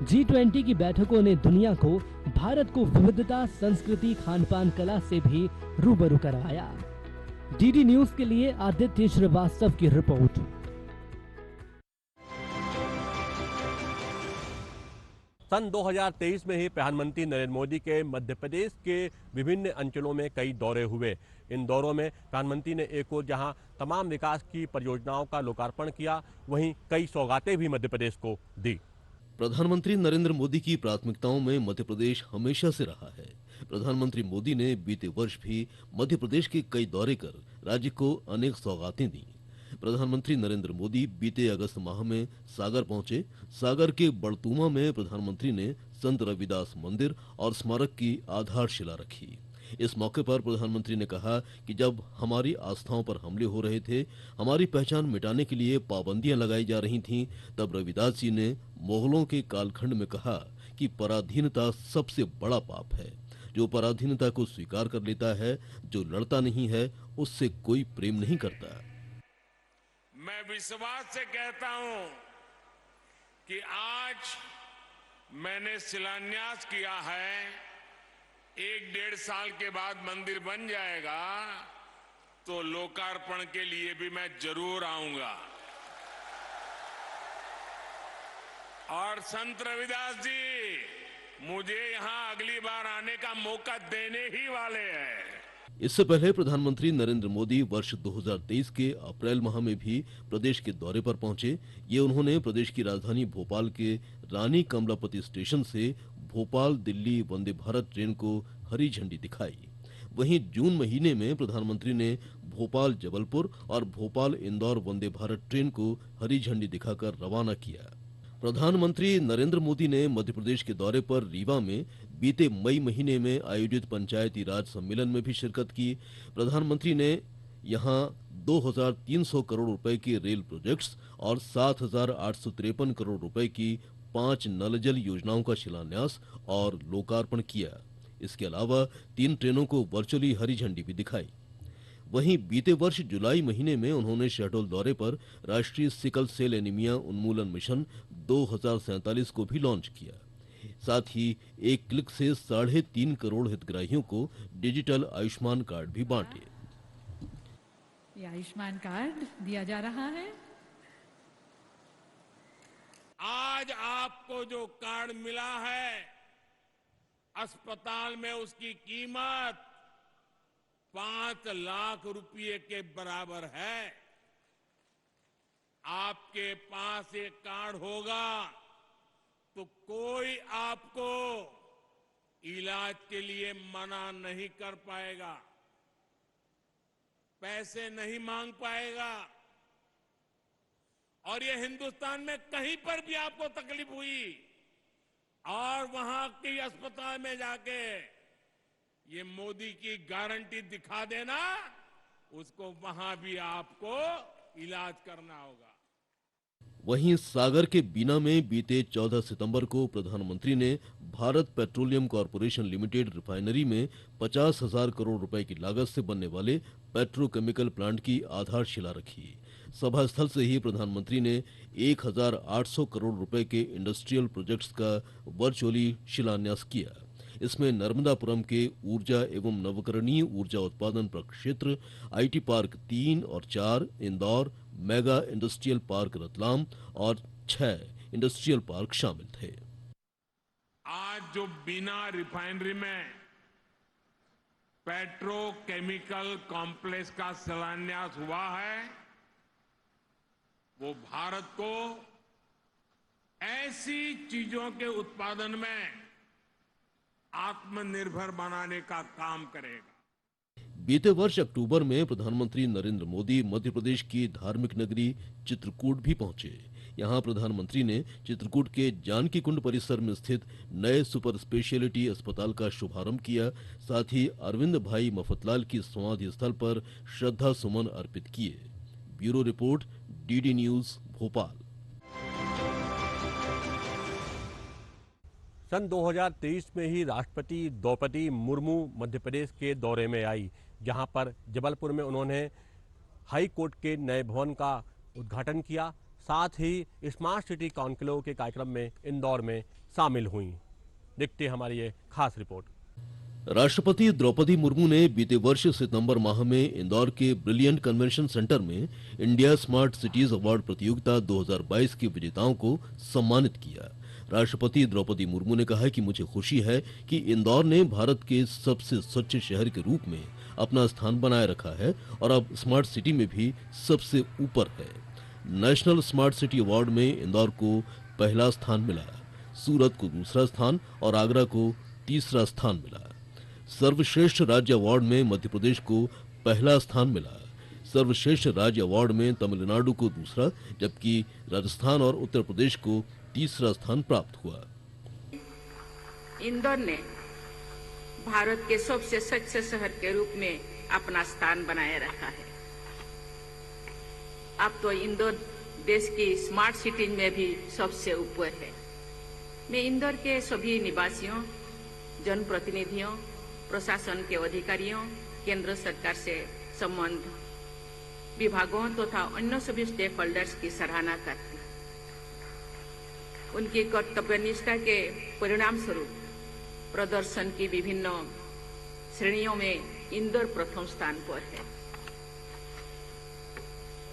G20 की बैठकों ने दुनिया को भारत को विविधता, संस्कृति, खानपान, कला से भी रूबरू करवाया। DD न्यूज के लिए आदित्य श्रीवास्तव की रिपोर्ट। सन 2023 में ही प्रधानमंत्री नरेंद्र मोदी के मध्य प्रदेश के विभिन्न अंचलों में कई दौरे हुए। इन दौरों में प्रधानमंत्री ने एक ओर जहां तमाम विकास की परियोजनाओं का लोकार्पण किया, वहीं कई सौगातें भी मध्य प्रदेश को दी। प्रधानमंत्री नरेंद्र मोदी की प्राथमिकताओं में मध्य प्रदेश हमेशा से रहा है। प्रधानमंत्री मोदी ने बीते वर्ष भी मध्य प्रदेश के कई दौरे कर राज्य को अनेक सौगातें दी। प्रधानमंत्री नरेंद्र मोदी बीते अगस्त माह में सागर पहुंचे। सागर के बड़तुमा में प्रधानमंत्री ने संत रविदास मंदिर और स्मारक की आधारशिला रखी। इस मौके पर प्रधानमंत्री ने कहा कि जब हमारी आस्थाओं पर हमले हो रहे थे, हमारी पहचान मिटाने के लिए पाबंदियां लगाई जा रही थीं, तब रविदास जी ने मुगलों के कालखंड में कहा कि पराधीनता सबसे बड़ा पाप है। जो पराधीनता को स्वीकार कर लेता है, जो लड़ता नहीं है, उससे कोई प्रेम नहीं करता। मैं विश्वास से कहता हूं कि आज मैंने शिलान्यास किया है, 1-1.5 साल के बाद मंदिर बन जाएगा तो लोकार्पण के लिए भी मैं जरूर आऊंगा। और संत रविदास जी मुझे यहां अगली बार आने का मौका देने ही वाले हैं। इससे पहले प्रधानमंत्री नरेंद्र मोदी वर्ष 2023 के अप्रैल माह में भी प्रदेश के दौरे पर पहुंचे। ये उन्होंने प्रदेश की राजधानी भोपाल के रानी कमलापति स्टेशन से भोपाल दिल्ली वंदे भारत ट्रेन को हरी झंडी दिखाई। वहीं जून महीने में प्रधानमंत्री ने भोपाल जबलपुर और भोपाल इंदौर वंदे भारत ट्रेन को हरी झंडी दिखाकर रवाना किया। प्रधानमंत्री नरेंद्र मोदी ने मध्य प्रदेश के दौरे पर रीवा में बीते मई महीने में आयोजित पंचायती राज सम्मेलन में भी शिरकत की। प्रधानमंत्री ने यहां 2,300 करोड़ रुपए के रेल प्रोजेक्ट्स और 7,853 करोड़ रुपए की 5 नल जल योजनाओं का शिलान्यास और लोकार्पण किया। इसके अलावा 3 ट्रेनों को वर्चुअली हरी झंडी भी दिखाई। वहीं बीते वर्ष जुलाई महीने में उन्होंने शहडोल दौरे पर राष्ट्रीय सिकल सेल एनीमिया उन्मूलन मिशन 2047 को भी लॉन्च किया। साथ ही एक क्लिक से 3.5 करोड़ हितग्राहियों को डिजिटल आयुष्मान कार्ड भी बांटे। ये आयुष्मान कार्ड दिया जा रहा है। आज आपको जो कार्ड मिला है, अस्पताल में उसकी कीमत 5 लाख रुपए के बराबर है। आपके पास एक कार्ड होगा तो कोई आपको इलाज के लिए मना नहीं कर पाएगा, पैसे नहीं मांग पाएगा। और ये हिंदुस्तान में कहीं पर भी आपको तकलीफ हुई और वहां के अस्पताल में जाके ये मोदी की गारंटी दिखा देना, उसको वहां भी आपको इलाज करना होगा। वहीं सागर के बीना में बीते 14 सितंबर को प्रधानमंत्री ने Bharat petroleum corporation limited refinery में 50,000 करोड़ रुपए की लागत से बनने वाले पेट्रोकेमिकल प्लांट की आधारशिला रखी। सभा स्थल से ही प्रधानमंत्री ने 1,800 करोड़ रुपए के इंडस्ट्रियल प्रोजेक्ट्स का वर्चुअली शिलान्यास किया। इसमें नर्मदापुरम के ऊर्जा एवं नवकरणीय ऊर्जा उत्पादन प्रक्षेत्र, आईटी पार्क 3 और 4, Indore, mega industrial park Ratlam और 6 इंडस्ट्रियल पार्क शामिल थे। आज जो बीना रिफाइनरी में पेट्रोकेमिकल कॉम्प्लेक्स का शिलान्यास हुआ है, वो भारत को ऐसी चीजों के उत्पादन में आत्मनिर्भर बनाने का काम करेगा। बीते वर्ष अक्टूबर में प्रधानमंत्री नरेंद्र मोदी मध्य प्रदेश की धार्मिक नगरी चित्रकूट भी पहुंचे। यहां प्रधानमंत्री ने चित्रकूट के जानकी कुंड परिसर में स्थित नए सुपर स्पेशलिटी अस्पताल का शुभारंभ किया। साथ ही अरविंद भाई मफतलाल की समाधि स्थल पर श्रद्धा सुमन अर्पित किए। Bureau report, DD news, Bhopal. सन 2023 में ही राष्ट्रपति द्रौपदी मुर्मू मध्य प्रदेश के दौरे में आई, जहां पर जबलपुर में उन्होंने हाई कोर्ट के नए भवन का उद्घाटन किया। साथ ही स्मार्ट सिटी कॉन्क्लेव के कार्यक्रम में इंदौर में शामिल हुई। देखते हैं हमारी ये खास रिपोर्ट। राष्ट्रपति द्रौपदी मुर्मू ने बीते वर्ष सितंबर माह में इंदौर के ब्रिलियंट कन्वेंशन सेंटर में इंडिया स्मार्ट सिटीज अवार्ड प्रतियोगिता 2022 के विजेताओं को सम्मानित किया। राष्ट्रपति द्रौपदी मुर्मू ने कहा कि मुझे खुशी है कि इंदौर ने भारत के सबसे स्वच्छ शहर के रूप में अपना स्थान बनाए रखा है और अब स्मार्ट सिटी में भी सबसे ऊपर है। नेशनल स्मार्ट सिटी अवार्ड में इंदौर को पहला स्थान मिला, सूरत को दूसरा स्थान और आगरा को तीसरा स्थान मिला। सर्वश्रेष्ठ राज्य अवार्ड में मध्य प्रदेश को पहला स्थान मिला। सर्वश्रेष्ठ राज्य अवार्ड में तमिलनाडु को दूसरा, जबकि राजस्थान और उत्तर प्रदेश को तीसरा स्थान प्राप्त हुआ। इंदौर ने भारत के सबसे स्वच्छ शहर के रूप में अपना स्थान बनाए रखा है। अब तो इंदौर देश की स्मार्ट सिटी में भी सबसे ऊपर है। मैं इंदौर के सभी निवासियों, जनप्रतिनिधियों, प्रशासन के अधिकारियों, केंद्र सरकार से संबंध विभागों तथा अन्य सभी स्टेक होल्डर्स की सराहना करती हूँ। उनकी कर्तव्यनिष्ठा के परिणाम स्वरूप प्रदर्शन की विभिन्न श्रेणियों में इंदौर प्रथम स्थान पर है।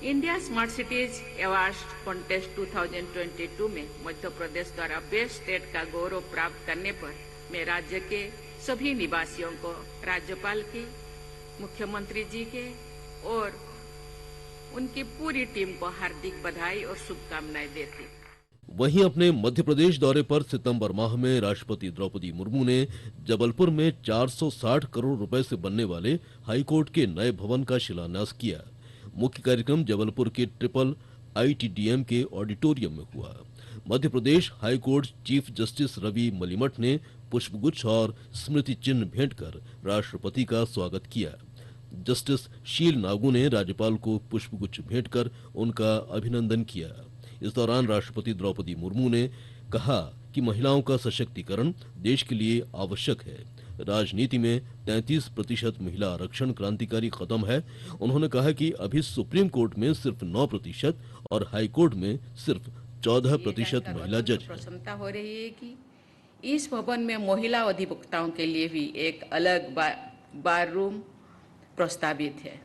India smart cities award contest 2022 में मध्य प्रदेश द्वारा बेस्ट स्टेट का गौरव प्राप्त करने पर मैं राज्य के सभी निवासियों को, राज्यपाल की, मुख्यमंत्री जी के और उनकी पूरी टीम को हार्दिक बधाई और शुभकामनाएं देती हूँ। वहीं अपने मध्य प्रदेश दौरे पर सितंबर माह में राष्ट्रपति द्रौपदी मुर्मू ने जबलपुर में 460 करोड़ रुपए से बनने वाले हाईकोर्ट के नए भवन का शिलान्यास किया। मुख्य कार्यक्रम जबलपुर के ट्रिपल ITDM के ऑडिटोरियम में हुआ। Madhya Pradesh high court chief justice Ravi Malimath ने पुष्पगुच्छ और स्मृति चिन्ह भेंट कर राष्ट्रपति का स्वागत किया। जस्टिस शील नागू ने राज्यपाल को पुष्पगुच्छ भेंट कर उनका अभिनंदन किया। इस दौरान राष्ट्रपति द्रौपदी मुर्मू ने कहा कि महिलाओं का सशक्तिकरण देश के लिए आवश्यक है। राजनीति में 33% महिला आरक्षण क्रांतिकारी कदम है। उन्होंने कहा कि अभी सुप्रीम कोर्ट में सिर्फ 9% और हाई कोर्ट में सिर्फ 14% महिला जज हैं। प्रसन्नता हो रही है कि इस भवन में महिला अधिवक्ताओं के लिए भी एक अलग बार रूम प्रस्तावित है।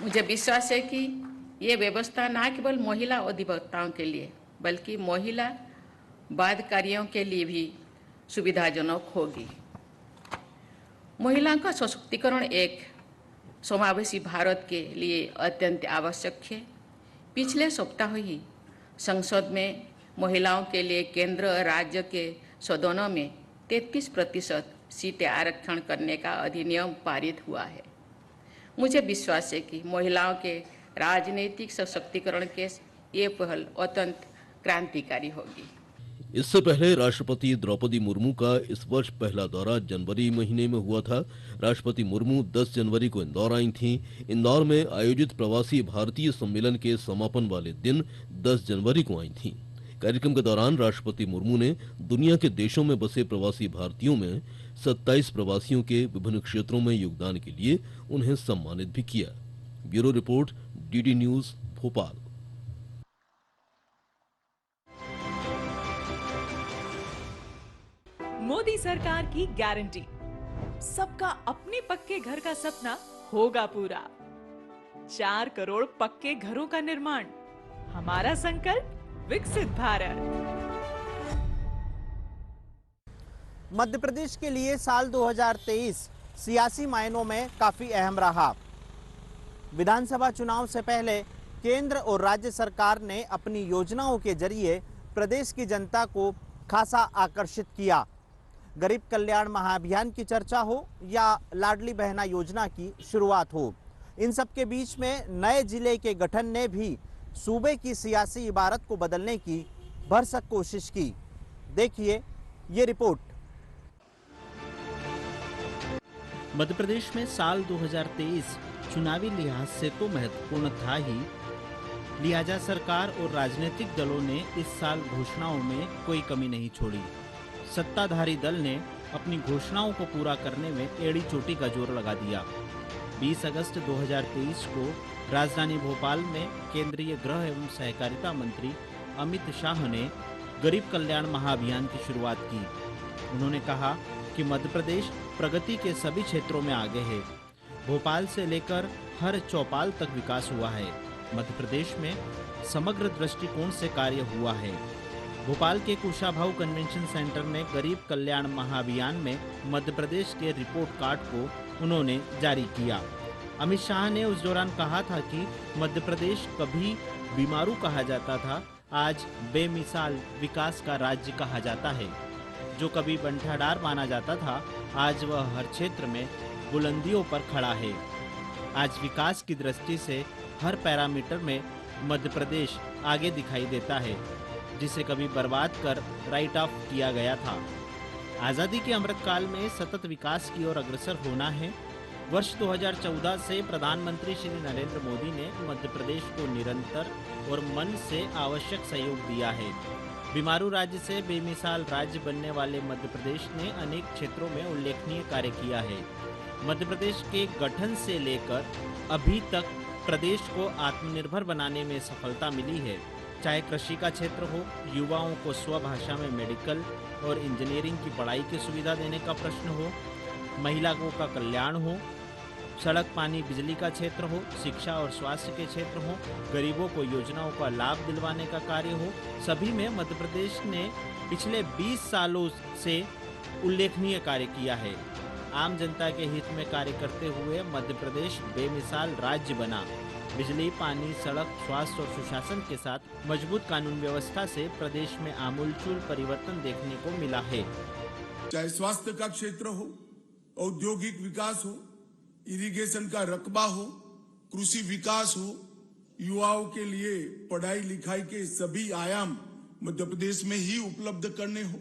मुझे विश्वास है कि ये व्यवस्था न केवल महिला अधिवक्ताओं के लिए बल्कि महिला वादकारियों के लिए भी सुविधाजनक होगी। महिलाओं का सशक्तिकरण एक समावेशी भारत के लिए अत्यंत आवश्यक है। पिछले सप्ताह ही संसद में महिलाओं के लिए केंद्र और राज्य के सदनों में 33% सीटें आरक्षण करने का अधिनियम पारित हुआ है। मुझे विश्वास है कि महिलाओं के राजनीतिक सशक्तिकरण के ये पहल अत्यंत क्रांतिकारी होगी। इससे पहले राष्ट्रपति द्रौपदी मुर्मू का इस वर्ष पहला दौरा जनवरी महीने में हुआ था। राष्ट्रपति मुर्मू 10 जनवरी को इंदौर आई थीं। इंदौर में आयोजित प्रवासी भारतीय सम्मेलन के समापन वाले दिन 10 जनवरी को आई थीं। कार्यक्रम के दौरान राष्ट्रपति मुर्मू ने दुनिया के देशों में बसे प्रवासी भारतीयों में 27 प्रवासियों के विभिन्न क्षेत्रों में योगदान के लिए उन्हें सम्मानित भी किया। Bureau report, DD news, Bhopal. Modi सरकार की गारंटी, सबका अपने पक्के घर का सपना होगा पूरा। 4 करोड़ पक्के घरों का निर्माण, हमारा संकल्प विकसित भारत। मध्य प्रदेश के लिए साल 2023 सियासी मायनों में काफी अहम रहा। विधानसभा चुनाव से पहले केंद्र और राज्य सरकार ने अपनी योजनाओं के जरिए प्रदेश की जनता को खासा आकर्षित किया। गरीब कल्याण महाअभियान की चर्चा हो या लाडली बहना योजना की शुरुआत हो, इन सब के बीच में नए जिले के गठन ने भी सूबे की सियासी इबारत को बदलने की भरसक कोशिश की। देखिए ये रिपोर्ट। मध्य प्रदेश में साल 2023 चुनावी लिहाज से तो महत्वपूर्ण था ही, लिहाजा सरकार और राजनीतिक दलों ने इस साल घोषणाओं में कोई कमी नहीं छोड़ी। सत्ताधारी दल ने अपनी घोषणाओं को पूरा करने में एड़ी चोटी का जोर लगा दिया। 20 अगस्त 2023 को राजधानी भोपाल में केंद्रीय गृह एवं सहकारिता मंत्री अमित शाह ने गरीब कल्याण महाअभियान की शुरुआत की। उन्होंने कहा कि मध्य प्रदेश प्रगति के सभी क्षेत्रों में आगे है। भोपाल से लेकर हर चौपाल तक विकास हुआ है। मध्य प्रदेश में समग्र दृष्टिकोण से कार्य हुआ है। भोपाल के कुशाभाऊ कन्वेंशन सेंटर में गरीब कल्याण महाअभियान में मध्य प्रदेश के रिपोर्ट कार्ड को उन्होंने जारी किया। अमित शाह ने उस दौरान कहा था कि मध्य प्रदेश कभी बीमारू कहा जाता था, आज बेमिसाल विकास का राज्य कहा जाता है। जो कभी बंठाडार माना जाता था, आज वह हर क्षेत्र में बुलंदियों पर खड़ा है। आज विकास की दृष्टि से हर पैरामीटर में मध्य प्रदेश आगे दिखाई देता है, जिसे कभी बर्बाद कर राइट ऑफ किया गया था। आज़ादी के अमृतकाल में सतत विकास की ओर अग्रसर होना है। वर्ष 2014 से प्रधानमंत्री श्री नरेंद्र मोदी ने मध्य प्रदेश को निरंतर और मन से आवश्यक सहयोग दिया है। बीमारू राज्य से बेमिसाल राज्य बनने वाले मध्य प्रदेश ने अनेक क्षेत्रों में उल्लेखनीय कार्य किया है। मध्य प्रदेश के गठन से लेकर अभी तक प्रदेश को आत्मनिर्भर बनाने में सफलता मिली है। चाहे कृषि का क्षेत्र हो, युवाओं को स्वभाषा में मेडिकल और इंजीनियरिंग की पढ़ाई की सुविधा देने का प्रश्न हो, महिलाओं का कल्याण हो, सड़क पानी बिजली का क्षेत्र हो, शिक्षा और स्वास्थ्य के क्षेत्र हो, गरीबों को योजनाओं का लाभ दिलवाने का कार्य हो, सभी में मध्य प्रदेश ने पिछले 20 सालों से उल्लेखनीय कार्य किया है। आम जनता के हित में कार्य करते हुए मध्य प्रदेश बेमिसाल राज्य बना। बिजली, पानी, सड़क, स्वास्थ्य और सुशासन के साथ मजबूत कानून व्यवस्था से प्रदेश में आमूलचूल परिवर्तन देखने को मिला है। चाहे स्वास्थ्य का क्षेत्र हो, औद्योगिक विकास हो, इरिगेशन का रकबा हो, कृषि विकास हो, युवाओं के लिए पढ़ाई लिखाई के सभी आयाम मध्य प्रदेश में ही उपलब्ध करने हो,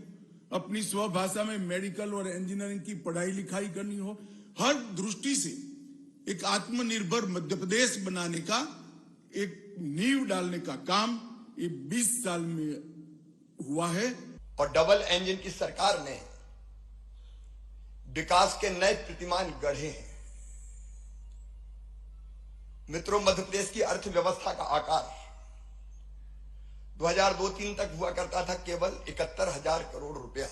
अपनी स्वभाषा में मेडिकल और इंजीनियरिंग की पढ़ाई लिखाई करनी हो, हर दृष्टि से एक आत्मनिर्भर मध्य प्रदेश बनाने का एक नींव डालने का काम ये 20 साल में हुआ है। और डबल इंजन की सरकार ने विकास के नए प्रतिमान गढ़े हैं। मित्रों, मध्य प्रदेश की अर्थव्यवस्था का आकार 2002-03 तक हुआ करता था केवल 71,000 करोड़ रुपया,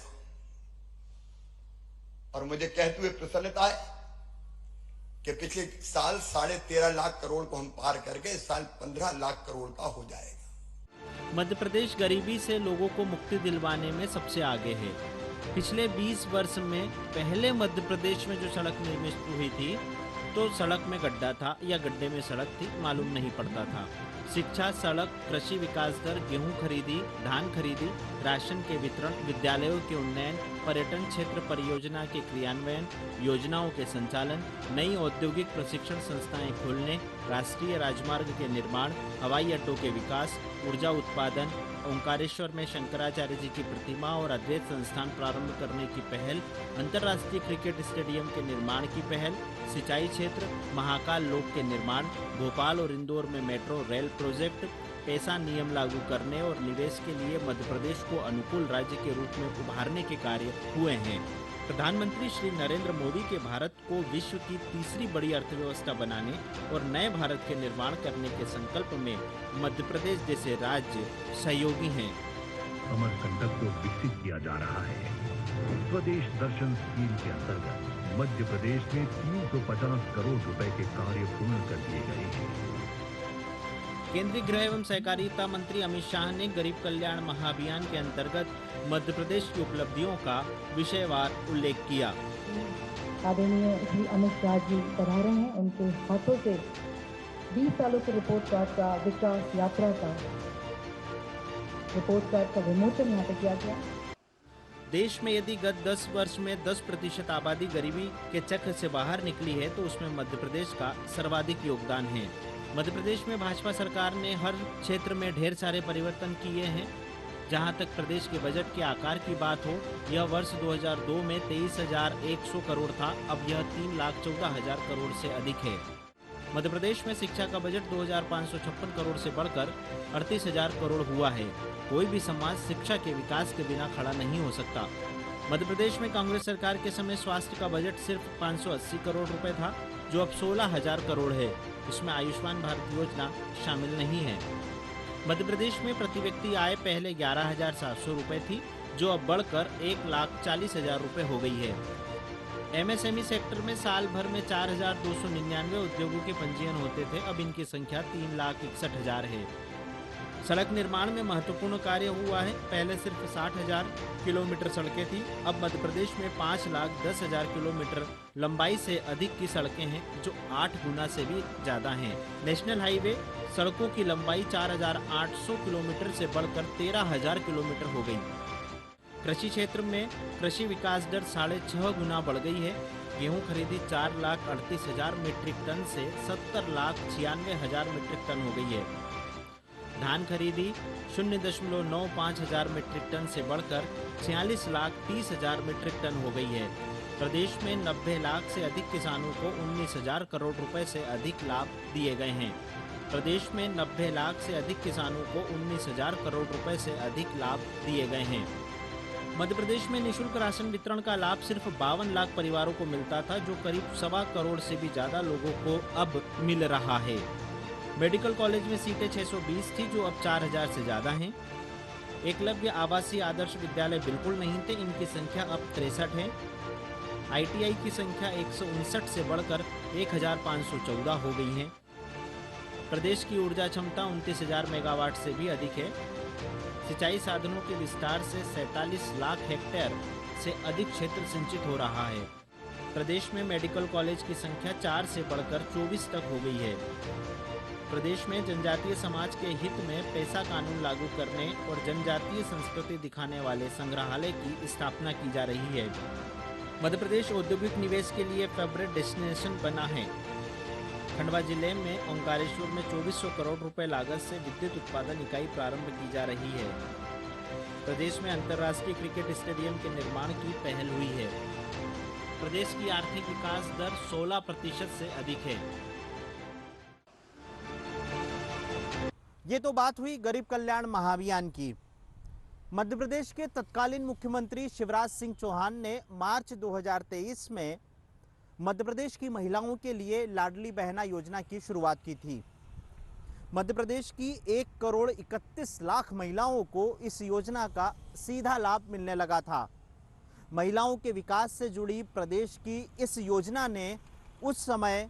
और मुझे कहते हुए प्रसन्नता है कि पिछले साल 13.5 लाख करोड़ को हम पार करके इस साल 15 लाख करोड़ का हो जाएगा। मध्य प्रदेश गरीबी से लोगों को मुक्ति दिलवाने में सबसे आगे है। पिछले 20 वर्ष में पहले मध्य प्रदेश में जो सड़क निर्मित हुई थी तो सड़क में गड्ढा था या गड्ढे में सड़क थी, मालूम नहीं पड़ता था। शिक्षा, सड़क, कृषि विकास दर, गेहूं खरीदी, धान खरीदी, राशन के वितरण, विद्यालयों के उन्नयन, पर्यटन क्षेत्र परियोजना के क्रियान्वयन, योजनाओं के संचालन, नई औद्योगिक प्रशिक्षण संस्थाएं खोलने, राष्ट्रीय राजमार्ग के निर्माण, हवाई अड्डों के विकास, ऊर्जा उत्पादन, ओंकारेश्वर में शंकराचार्य जी की प्रतिमा और अद्वैत संस्थान प्रारंभ करने की पहल, अंतर्राष्ट्रीय क्रिकेट स्टेडियम के निर्माण की पहल, सिंचाई क्षेत्र, महाकाल लोक के निर्माण, भोपाल और इंदौर में मेट्रो रेल प्रोजेक्ट, पैसा नियम लागू करने और निवेश के लिए मध्य प्रदेश को अनुकूल राज्य के रूप में उभारने के कार्य हुए हैं। प्रधानमंत्री श्री नरेंद्र मोदी के भारत को विश्व की तीसरी बड़ी अर्थव्यवस्था बनाने और नए भारत के निर्माण करने के संकल्प में मध्य प्रदेश जैसे राज्य सहयोगी हैं। अमरकंटक को विकसित किया जा रहा है। स्वदेश दर्शन स्कीम के अंतर्गत मध्य प्रदेश में 350 करोड़ रुपए के कार्य पूर्ण कर दिए गए हैं। केंद्रीय गृह एवं सहकारिता मंत्री अमित शाह ने गरीब कल्याण महाअभियान के अंतर्गत मध्य प्रदेश की उपलब्धियों का विषयवार उल्लेख किया। आदरणीय श्री अमित शाह जी पधारे हैं, उनके हाथों से 20 सालों के रिपोर्ट कार्ड का विकास यात्रा का रिपोर्ट कार्ड का विमोचन यहाँ पे किया गया। देश में यदि गत 10 वर्ष में 10% आबादी गरीबी के चक्र से बाहर निकली है तो उसमें मध्य प्रदेश का सर्वाधिक योगदान है। मध्य प्रदेश में भाजपा सरकार ने हर क्षेत्र में ढेर सारे परिवर्तन किए हैं। जहां तक प्रदेश के बजट के आकार की बात हो, यह वर्ष 2002 में 23,100 करोड़ था, अब यह 3,14,000 करोड़ से अधिक है। मध्य प्रदेश में शिक्षा का बजट 2,556 करोड़ से बढ़कर 38,000 करोड़ हुआ है। कोई भी समाज शिक्षा के विकास के बिना खड़ा नहीं हो सकता। मध्य प्रदेश में कांग्रेस सरकार के समय स्वास्थ्य का बजट सिर्फ 580 करोड़ रुपए था, जो अब 16,000 करोड़ है। इसमें आयुष्मान भारत योजना शामिल नहीं है। मध्य प्रदेश में प्रति व्यक्ति आय पहले 11,700 रुपए थी, जो अब बढ़कर 1,40,000 रुपए हो गई है। एमएसएमई सेक्टर में साल भर में 4,299 उद्योगों के पंजीयन होते थे, अब इनकी संख्या 3,61,000 है। सड़क निर्माण में महत्वपूर्ण कार्य हुआ है। पहले सिर्फ 60,000 किलोमीटर सड़कें थी, अब मध्य प्रदेश में 5,10,000 किलोमीटर लंबाई से अधिक की सड़कें हैं, जो 8 गुना से भी ज्यादा हैं। नेशनल हाईवे सड़कों की लंबाई 4,800 किलोमीटर से बढ़कर 13,000 किलोमीटर हो गई। कृषि क्षेत्र में कृषि विकास दर 6.5 गुना बढ़ गई है। गेहूं खरीदी 4,38,000 मीट्रिक टन से 70,96,000 मीट्रिक टन हो गई है। धान खरीदी 0.95 हजार मीट्रिक टन से बढ़कर 46,30,000 मीट्रिक टन हो गई है। प्रदेश में 90 लाख से अधिक किसानों को 19,000 करोड़ रुपए से अधिक लाभ दिए गए हैं। प्रदेश में 90 लाख से अधिक किसानों को 19,000 करोड़ रुपए से अधिक लाभ दिए गए हैं। मध्य प्रदेश में निःशुल्क राशन वितरण का लाभ सिर्फ 52 लाख परिवारों को मिलता था, जो करीब 1.25 करोड़ से भी ज्यादा लोगों को अब मिल रहा है। मेडिकल कॉलेज में सीटें 620 थी, जो अब 4,000 से ज्यादा हैं। एकलव्य आवासीय आदर्श विद्यालय बिल्कुल नहीं थे, इनकी संख्या अब 63 है। आईटीआई की संख्या 159 से बढ़कर 1,514 हो गई है। प्रदेश की ऊर्जा क्षमता 29,000 मेगावाट से भी अधिक है। सिंचाई साधनों के विस्तार से 47 लाख हेक्टेयर से अधिक क्षेत्र सिंचित हो रहा है। प्रदेश में मेडिकल कॉलेज की संख्या 4 से बढ़कर 24 तक हो गई है। प्रदेश में जनजातीय समाज के हित में पैसा कानून लागू करने और जनजातीय संस्कृति दिखाने वाले संग्रहालय की स्थापना की जा रही है। मध्य प्रदेश औद्योगिक निवेश के लिए फेवरेट डेस्टिनेशन बना है। खंडवा जिले में ओंकारेश्वर में 2400 करोड़ रुपए लागत से विद्युत उत्पादन इकाई प्रारंभ की जा रही है। प्रदेश में अंतर्राष्ट्रीय क्रिकेट स्टेडियम के निर्माण की पहल हुई है। प्रदेश की आर्थिक विकास दर 16% से अधिक है। ये तो बात हुई गरीब कल्याण महाअभियान की। मध्य प्रदेश के तत्कालीन मुख्यमंत्री शिवराज सिंह चौहान ने मार्च 2023 में मध्य प्रदेश की महिलाओं के लिए लाडली बहना योजना की शुरुआत की थी। मध्य प्रदेश की 1,31,00,000 महिलाओं को इस योजना का सीधा लाभ मिलने लगा था। महिलाओं के विकास से जुड़ी प्रदेश की इस योजना ने उस समय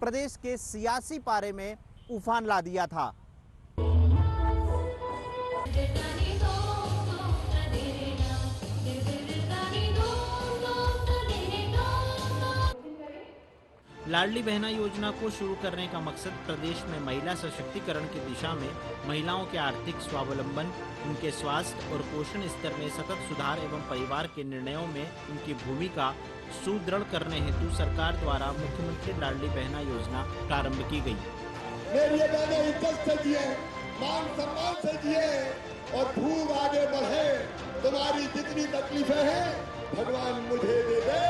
प्रदेश के सियासी पारे में उफान ला दिया था। लाडली बहना योजना को शुरू करने का मकसद प्रदेश में महिला सशक्तिकरण की दिशा में महिलाओं के आर्थिक स्वावलंबन, उनके स्वास्थ्य और पोषण स्तर में सतत सुधार एवं परिवार के निर्णयों में उनकी भूमिका सुदृढ़ करने हेतु सरकार द्वारा मुख्यमंत्री लाडली बहना योजना प्रारंभ की गई। मेरी बहनें इज्जत से जिए, मान सम्मान से जिए और खूब आगे बढ़े। तुम्हारी जितनी तकलीफें हैं भगवान मुझे दे दे,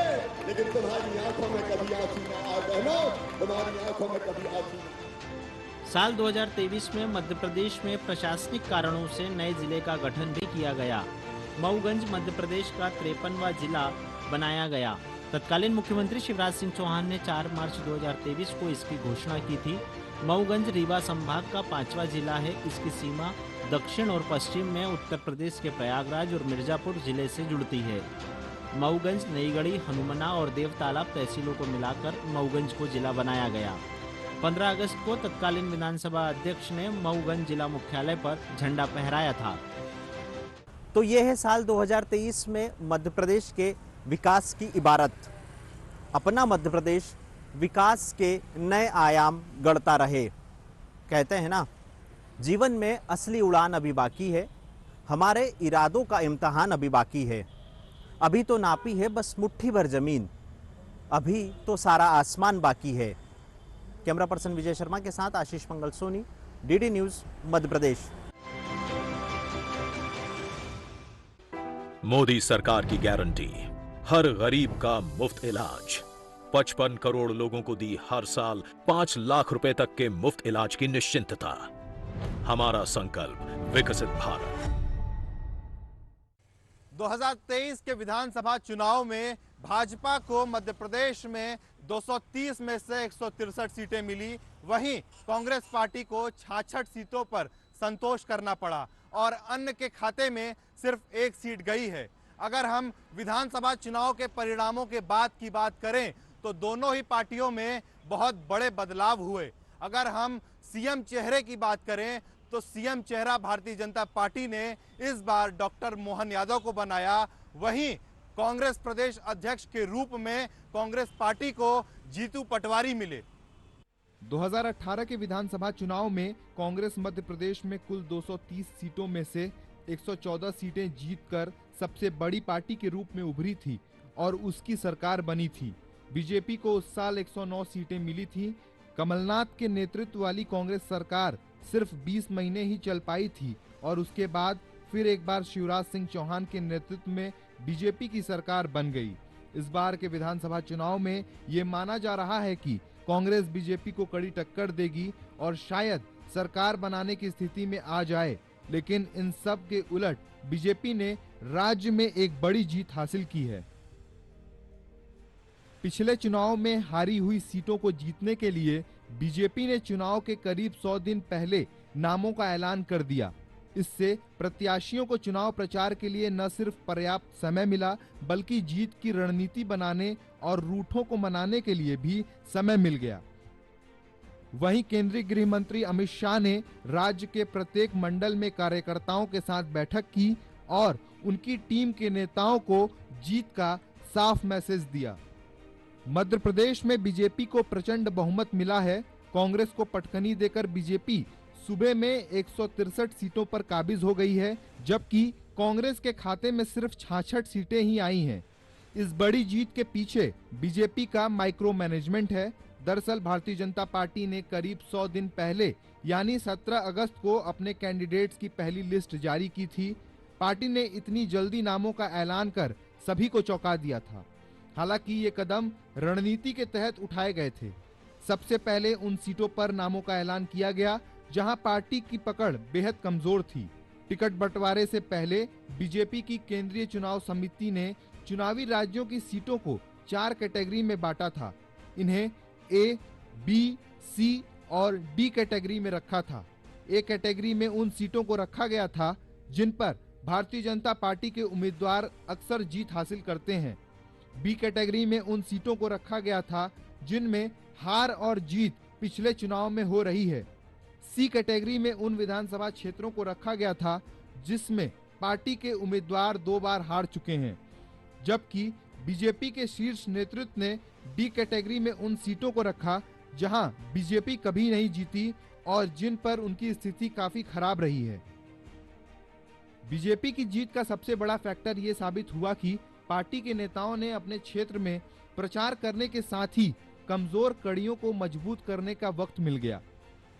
लेकिन तुम्हारी आंखों में कभी आंसू न आए बहनों, तुम्हारी आंखों में कभी आंसू न। साल 2023 में मध्य प्रदेश में प्रशासनिक कारणों से नए जिले का गठन भी किया गया। मऊगंज मध्य प्रदेश का 53वां जिला बनाया गया। तत्कालीन मुख्यमंत्री शिवराज सिंह चौहान ने 4 मार्च 2023 को इसकी घोषणा की थी। मऊगंज रीवा संभाग का 5वां जिला है। इसकी सीमा दक्षिण और पश्चिम में उत्तर प्रदेश के प्रयागराज और मिर्जापुर जिले से जुड़ती है। मऊगंज, नईगढ़ी, हनुमना और देवतालाब तहसीलों को मिलाकर मऊगंज को जिला बनाया गया। 15 अगस्त को तत्कालीन विधानसभा अध्यक्ष ने मऊगंज जिला मुख्यालय पर झंडा फहराया था। तो ये है साल 2023 में मध्य प्रदेश के विकास की इबारत। अपना मध्य प्रदेश विकास के नए आयाम गढ़ता रहे। कहते हैं ना, जीवन में असली उड़ान अभी बाकी है, हमारे इरादों का इम्तिहान अभी बाकी है। अभी तो नापी है बस मुट्ठी भर जमीन, अभी तो सारा आसमान बाकी है। कैमरा पर्सन विजय शर्मा के साथ आशीष मंगल सोनी, डीडी न्यूज, मध्य प्रदेश। मोदी सरकार की गारंटी, हर गरीब का मुफ्त इलाज। 55 करोड़ लोगों को दी हर साल 5 लाख रुपए तक के मुफ्त इलाज की निश्चिंतता। हमारा संकल्प, विकसित भारत। 2023 के विधानसभा चुनाव में भाजपा को मध्य प्रदेश में 230 में से 163 सीटें मिली। वहीं कांग्रेस पार्टी को 66 सीटों पर संतोष करना पड़ा और अन्य के खाते में सिर्फ 1 सीट गई है। अगर हम विधानसभा चुनाव के परिणामों के बाद की बात करें तो दोनों ही पार्टियों में बहुत बड़े बदलाव हुए। अगर हम सीएम चेहरे की बात करें तो सीएम चेहरा भारतीय जनता पार्टी ने इस बार डॉक्टर मोहन यादव को बनाया। वहीं कांग्रेस प्रदेश अध्यक्ष के रूप में कांग्रेस पार्टी को जीतू पटवारी मिले। 2018 के विधानसभा चुनाव में कांग्रेस मध्य प्रदेश में कुल 230 सीटों में से 114 सीटें जीतकर सबसे बड़ी पार्टी के रूप में उभरी थी और उसकी सरकार बनी थी। बीजेपी को उस साल 109 सीटें मिली थी। कमलनाथ के नेतृत्व वाली कांग्रेस सरकार सिर्फ 20 महीने ही चल पाई थी और उसके बाद फिर एक बार शिवराज सिंह चौहान के नेतृत्व में बीजेपी की सरकार बन गई। इस बार के विधानसभा चुनाव में ये माना जा रहा है कि कांग्रेस बीजेपी को कड़ी टक्कर देगी और शायद सरकार बनाने की स्थिति में आ जाए। लेकिन इन सब के उलट बीजेपी ने राज्य में एक बड़ी जीत हासिल की है। पिछले चुनाव में हारी हुई सीटों को जीतने के लिए बीजेपी ने चुनाव के करीब 100 दिन पहले नामों का ऐलान कर दिया। इससे प्रत्याशियों को चुनाव प्रचार के लिए न सिर्फ पर्याप्त समय मिला बल्कि जीत की रणनीति बनाने और रूठों को मनाने के लिए भी समय मिल गया। वहीं केंद्रीय गृह मंत्री अमित शाह ने राज्य के प्रत्येक मंडल में कार्यकर्ताओं के साथ बैठक की और उनकी टीम के नेताओं को जीत का साफ मैसेज दिया। मध्य प्रदेश में बीजेपी को प्रचंड बहुमत मिला है। कांग्रेस को पटकनी देकर बीजेपी सूबे में 163 सीटों पर काबिज हो गई है, जबकि कांग्रेस के खाते में सिर्फ 66 सीटें ही आई हैं। इस बड़ी जीत के पीछे बीजेपी का माइक्रो मैनेजमेंट है। दरअसल भारतीय जनता पार्टी ने करीब 100 दिन पहले यानी 17 अगस्त को अपने कैंडिडेट्स की पहली लिस्ट जारी की थी। पार्टी ने इतनी जल्दी नामों का ऐलान कर सभी को चौंका दिया था। हालांकि ये कदम रणनीति के तहत उठाए गए थे। सबसे पहले उन सीटों पर नामों का ऐलान किया गया जहां पार्टी की पकड़ बेहद कमजोर थी। टिकट बंटवारे से पहले बीजेपी की केंद्रीय चुनाव समिति ने चुनावी राज्यों की सीटों को 4 कैटेगरी में बांटा था। इन्हें ए, बी, सी और डी कैटेगरी में रखा था। ए कैटेगरी में उन सीटों को रखा गया था जिन पर भारतीय जनता पार्टी के उम्मीदवार अक्सर जीत हासिल करते हैं। बी कैटेगरी में उन सीटों को रखा गया था जिनमें हार और जीत पिछले चुनाव में हो रही है। सी कैटेगरी में उन विधानसभा क्षेत्रों को रखा गया था जिसमें पार्टी के उम्मीदवार 2 बार हार चुके हैं। जबकि बीजेपी के शीर्ष नेतृत्व ने डी कैटेगरी में उन सीटों को रखा जहां बीजेपी कभी नहीं जीती और जिन पर उनकी स्थिति काफी खराब रही है। बीजेपी की जीत का सबसे बड़ा फैक्टर ये साबित हुआ कि पार्टी के नेताओं ने अपने क्षेत्र में प्रचार करने के साथ ही कमजोर कड़ियों को मजबूत करने का वक्त मिल गया।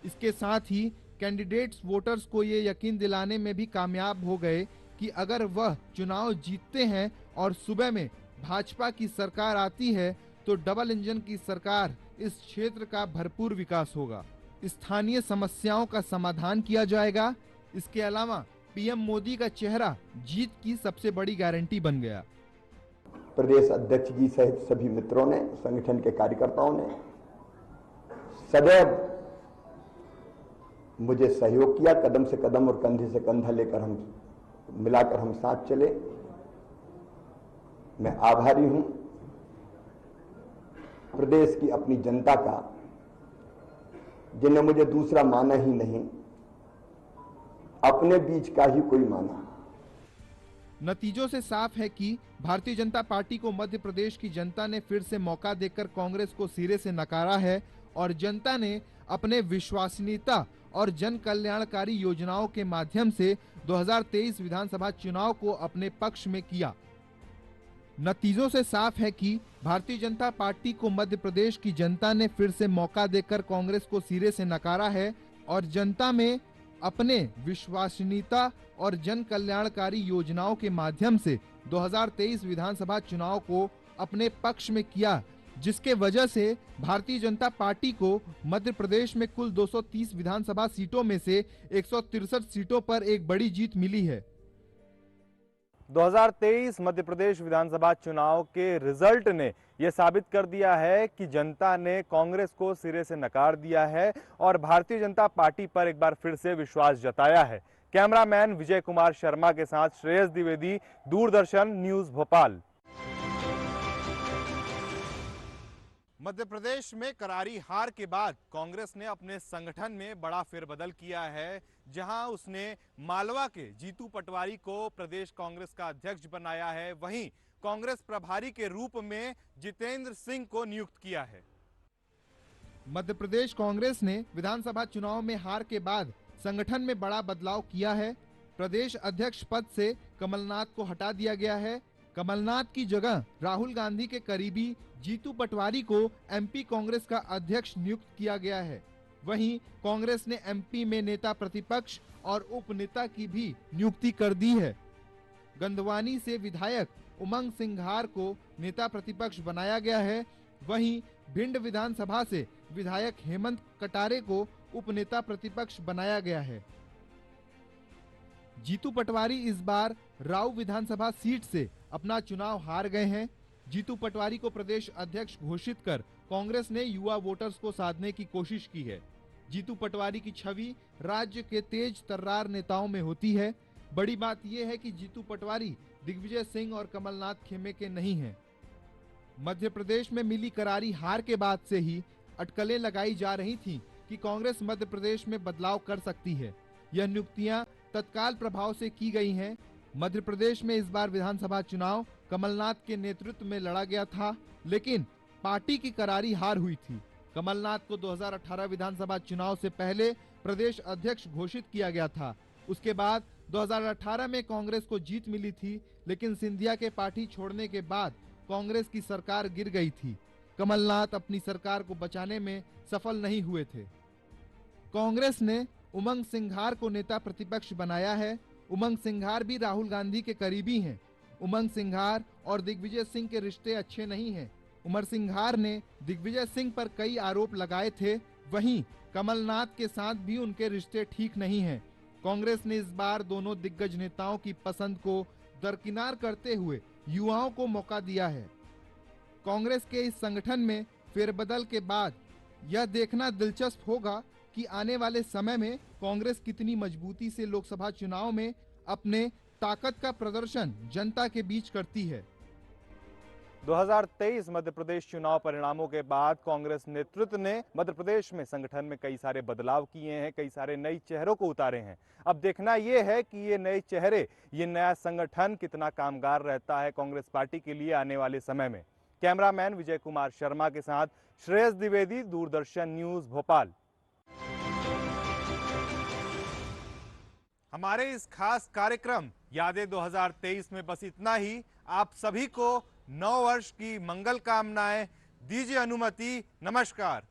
इसके साथ ही कैंडिडेट्स वोटर्स को ये यकीन दिलाने में भी कामयाब हो गए कि अगर वह चुनाव जीतते हैं और सुबह में भाजपा की सरकार आती है तो डबल इंजन की सरकार इस क्षेत्र का भरपूर विकास होगा, स्थानीय समस्याओं का समाधान किया जाएगा। इसके अलावा पीएम मोदी का चेहरा जीत की सबसे बड़ी गारंटी बन गया। प्रदेश अध्यक्ष जी सहित सभी मित्रों ने, संगठन के कार्यकर्ताओं ने सदैव मुझे सहयोग किया। कदम से कदम और कंधे से कंधा लेकर मिलाकर हम साथ चले। मैं आभारी हूं प्रदेश की अपनी जनता का, जिन्हें मुझे दूसरा माना ही नहीं, अपने बीच का ही कोई माना। नतीजों से साफ है कि भारतीय जनता पार्टी को मध्य प्रदेश की जनता ने फिर से मौका देकर कांग्रेस को सिरे से नकारा है और जनता ने अपने विश्वसनीयता और जन कल्याणकारी योजनाओं के माध्यम से 2023 विधानसभा चुनाव को अपने पक्ष में किया। नतीजों से साफ है कि भारतीय जनता पार्टी को मध्य प्रदेश की जनता ने फिर से मौका देकर कांग्रेस को सिरे से नकारा है और जनता में अपने विश्वसनीयता और जन कल्याणकारी योजनाओं के माध्यम से 2023 विधानसभा चुनाव को अपने पक्ष में किया, जिसके वजह से भारतीय जनता पार्टी को मध्य प्रदेश में कुल 230 विधानसभा सीटों में से 163 सीटों पर एक बड़ी जीत मिली है। 2023 मध्य प्रदेश विधानसभा चुनाव के रिजल्ट ने यह साबित कर दिया है कि जनता ने कांग्रेस को सिरे से नकार दिया है और भारतीय जनता पार्टी पर एक बार फिर से विश्वास जताया है। कैमरामैन विजय कुमार शर्मा के साथ श्रेयस द्विवेदी, दूरदर्शन न्यूज भोपाल। मध्य प्रदेश में करारी हार के बाद कांग्रेस ने अपने संगठन में बड़ा फेरबदल किया है, जहां उसने मालवा के जीतू पटवारी को प्रदेश कांग्रेस का अध्यक्ष बनाया है। वहीं कांग्रेस प्रभारी के रूप में जितेंद्र सिंह को नियुक्त किया है। मध्य प्रदेश कांग्रेस ने विधानसभा चुनाव में हार के बाद संगठन में बड़ा बदलाव किया है। प्रदेश अध्यक्ष पद से कमलनाथ को हटा दिया गया है। कमलनाथ की जगह राहुल गांधी के करीबी जीतू पटवारी को एमपी कांग्रेस का अध्यक्ष नियुक्त किया गया है। वहीं कांग्रेस ने एमपी में नेता प्रतिपक्ष और उपनेता की भी नियुक्ति कर दी है। गंधवानी से विधायक उमंग सिंघार को नेता प्रतिपक्ष बनाया गया है। वहीं भिंड विधानसभा से विधायक हेमंत कटारे को उपनेता प्रतिपक्ष बनाया गया है। जीतू पटवारी इस बार राऊ विधानसभा सीट से अपना चुनाव हार गए हैं। जीतू पटवारी को प्रदेश अध्यक्ष घोषित कर कांग्रेस ने युवा वोटर्स को साधने की कोशिश की है। जीतू पटवारी की छवि राज्य के तेज तर्रार नेताओं में होती है। बड़ी बात यह है कि जीतू पटवारी दिग्विजय सिंह और कमलनाथ खेमे के नहीं हैं। मध्य प्रदेश में मिली करारी हार के बाद से ही अटकलें लगाई जा रही थीं कि कांग्रेस मध्य प्रदेश में बदलाव कर सकती है। यह नियुक्तियां तत्काल प्रभाव से की गई हैं। मध्य प्रदेश में इस बार विधानसभा चुनाव कमलनाथ के नेतृत्व में लड़ा गया था, लेकिन पार्टी की करारी हार हुई थी। कमलनाथ को 2018 विधानसभा चुनाव से पहले प्रदेश अध्यक्ष घोषित किया गया था। उसके बाद 2018 में कांग्रेस को जीत मिली थी, लेकिन सिंधिया के पार्टी छोड़ने के बाद कांग्रेस की सरकार गिर गई थी। कमलनाथ अपनी सरकार को बचाने में सफल नहीं हुए थे। कांग्रेस ने उमंग सिंघार को नेता प्रतिपक्ष बनाया है। उमंग सिंघार भी राहुल गांधी के करीबी हैं। उमंग सिंघार और दिग्विजय सिंह के रिश्ते अच्छे नहीं हैं। उमंग सिंघार ने दिग्विजय सिंह पर कई आरोप लगाए थे। वहीं कमलनाथ के साथ भी उनके रिश्ते ठीक नहीं हैं। कांग्रेस ने इस बार दोनों दिग्गज नेताओं की पसंद को दरकिनार करते हुए युवाओं को मौका दिया है। कांग्रेस के इस संगठन में फेरबदल के बाद यह देखना दिलचस्प होगा कि आने वाले समय में कांग्रेस कितनी मजबूती से लोकसभा चुनाव में अपने ताकत का प्रदर्शन जनता के बीच करती है। 2023 मध्य प्रदेश चुनाव परिणामों के बाद कांग्रेस नेतृत्व ने मध्य प्रदेश में संगठन में कई सारे बदलाव किए हैं, कई सारे नए चेहरों को उतारे हैं। अब देखना यह है कि ये नए चेहरे, ये नया संगठन कितना कामगार रहता है कांग्रेस पार्टी के लिए आने वाले समय में। कैमरामैन विजय कुमार शर्मा के साथ श्रेयस द्विवेदी, दूरदर्शन न्यूज, भोपाल। हमारे इस खास कार्यक्रम यादें 2023 में बस इतना ही। आप सभी को नव वर्ष की मंगल कामनाएं। दीजिए अनुमति। नमस्कार।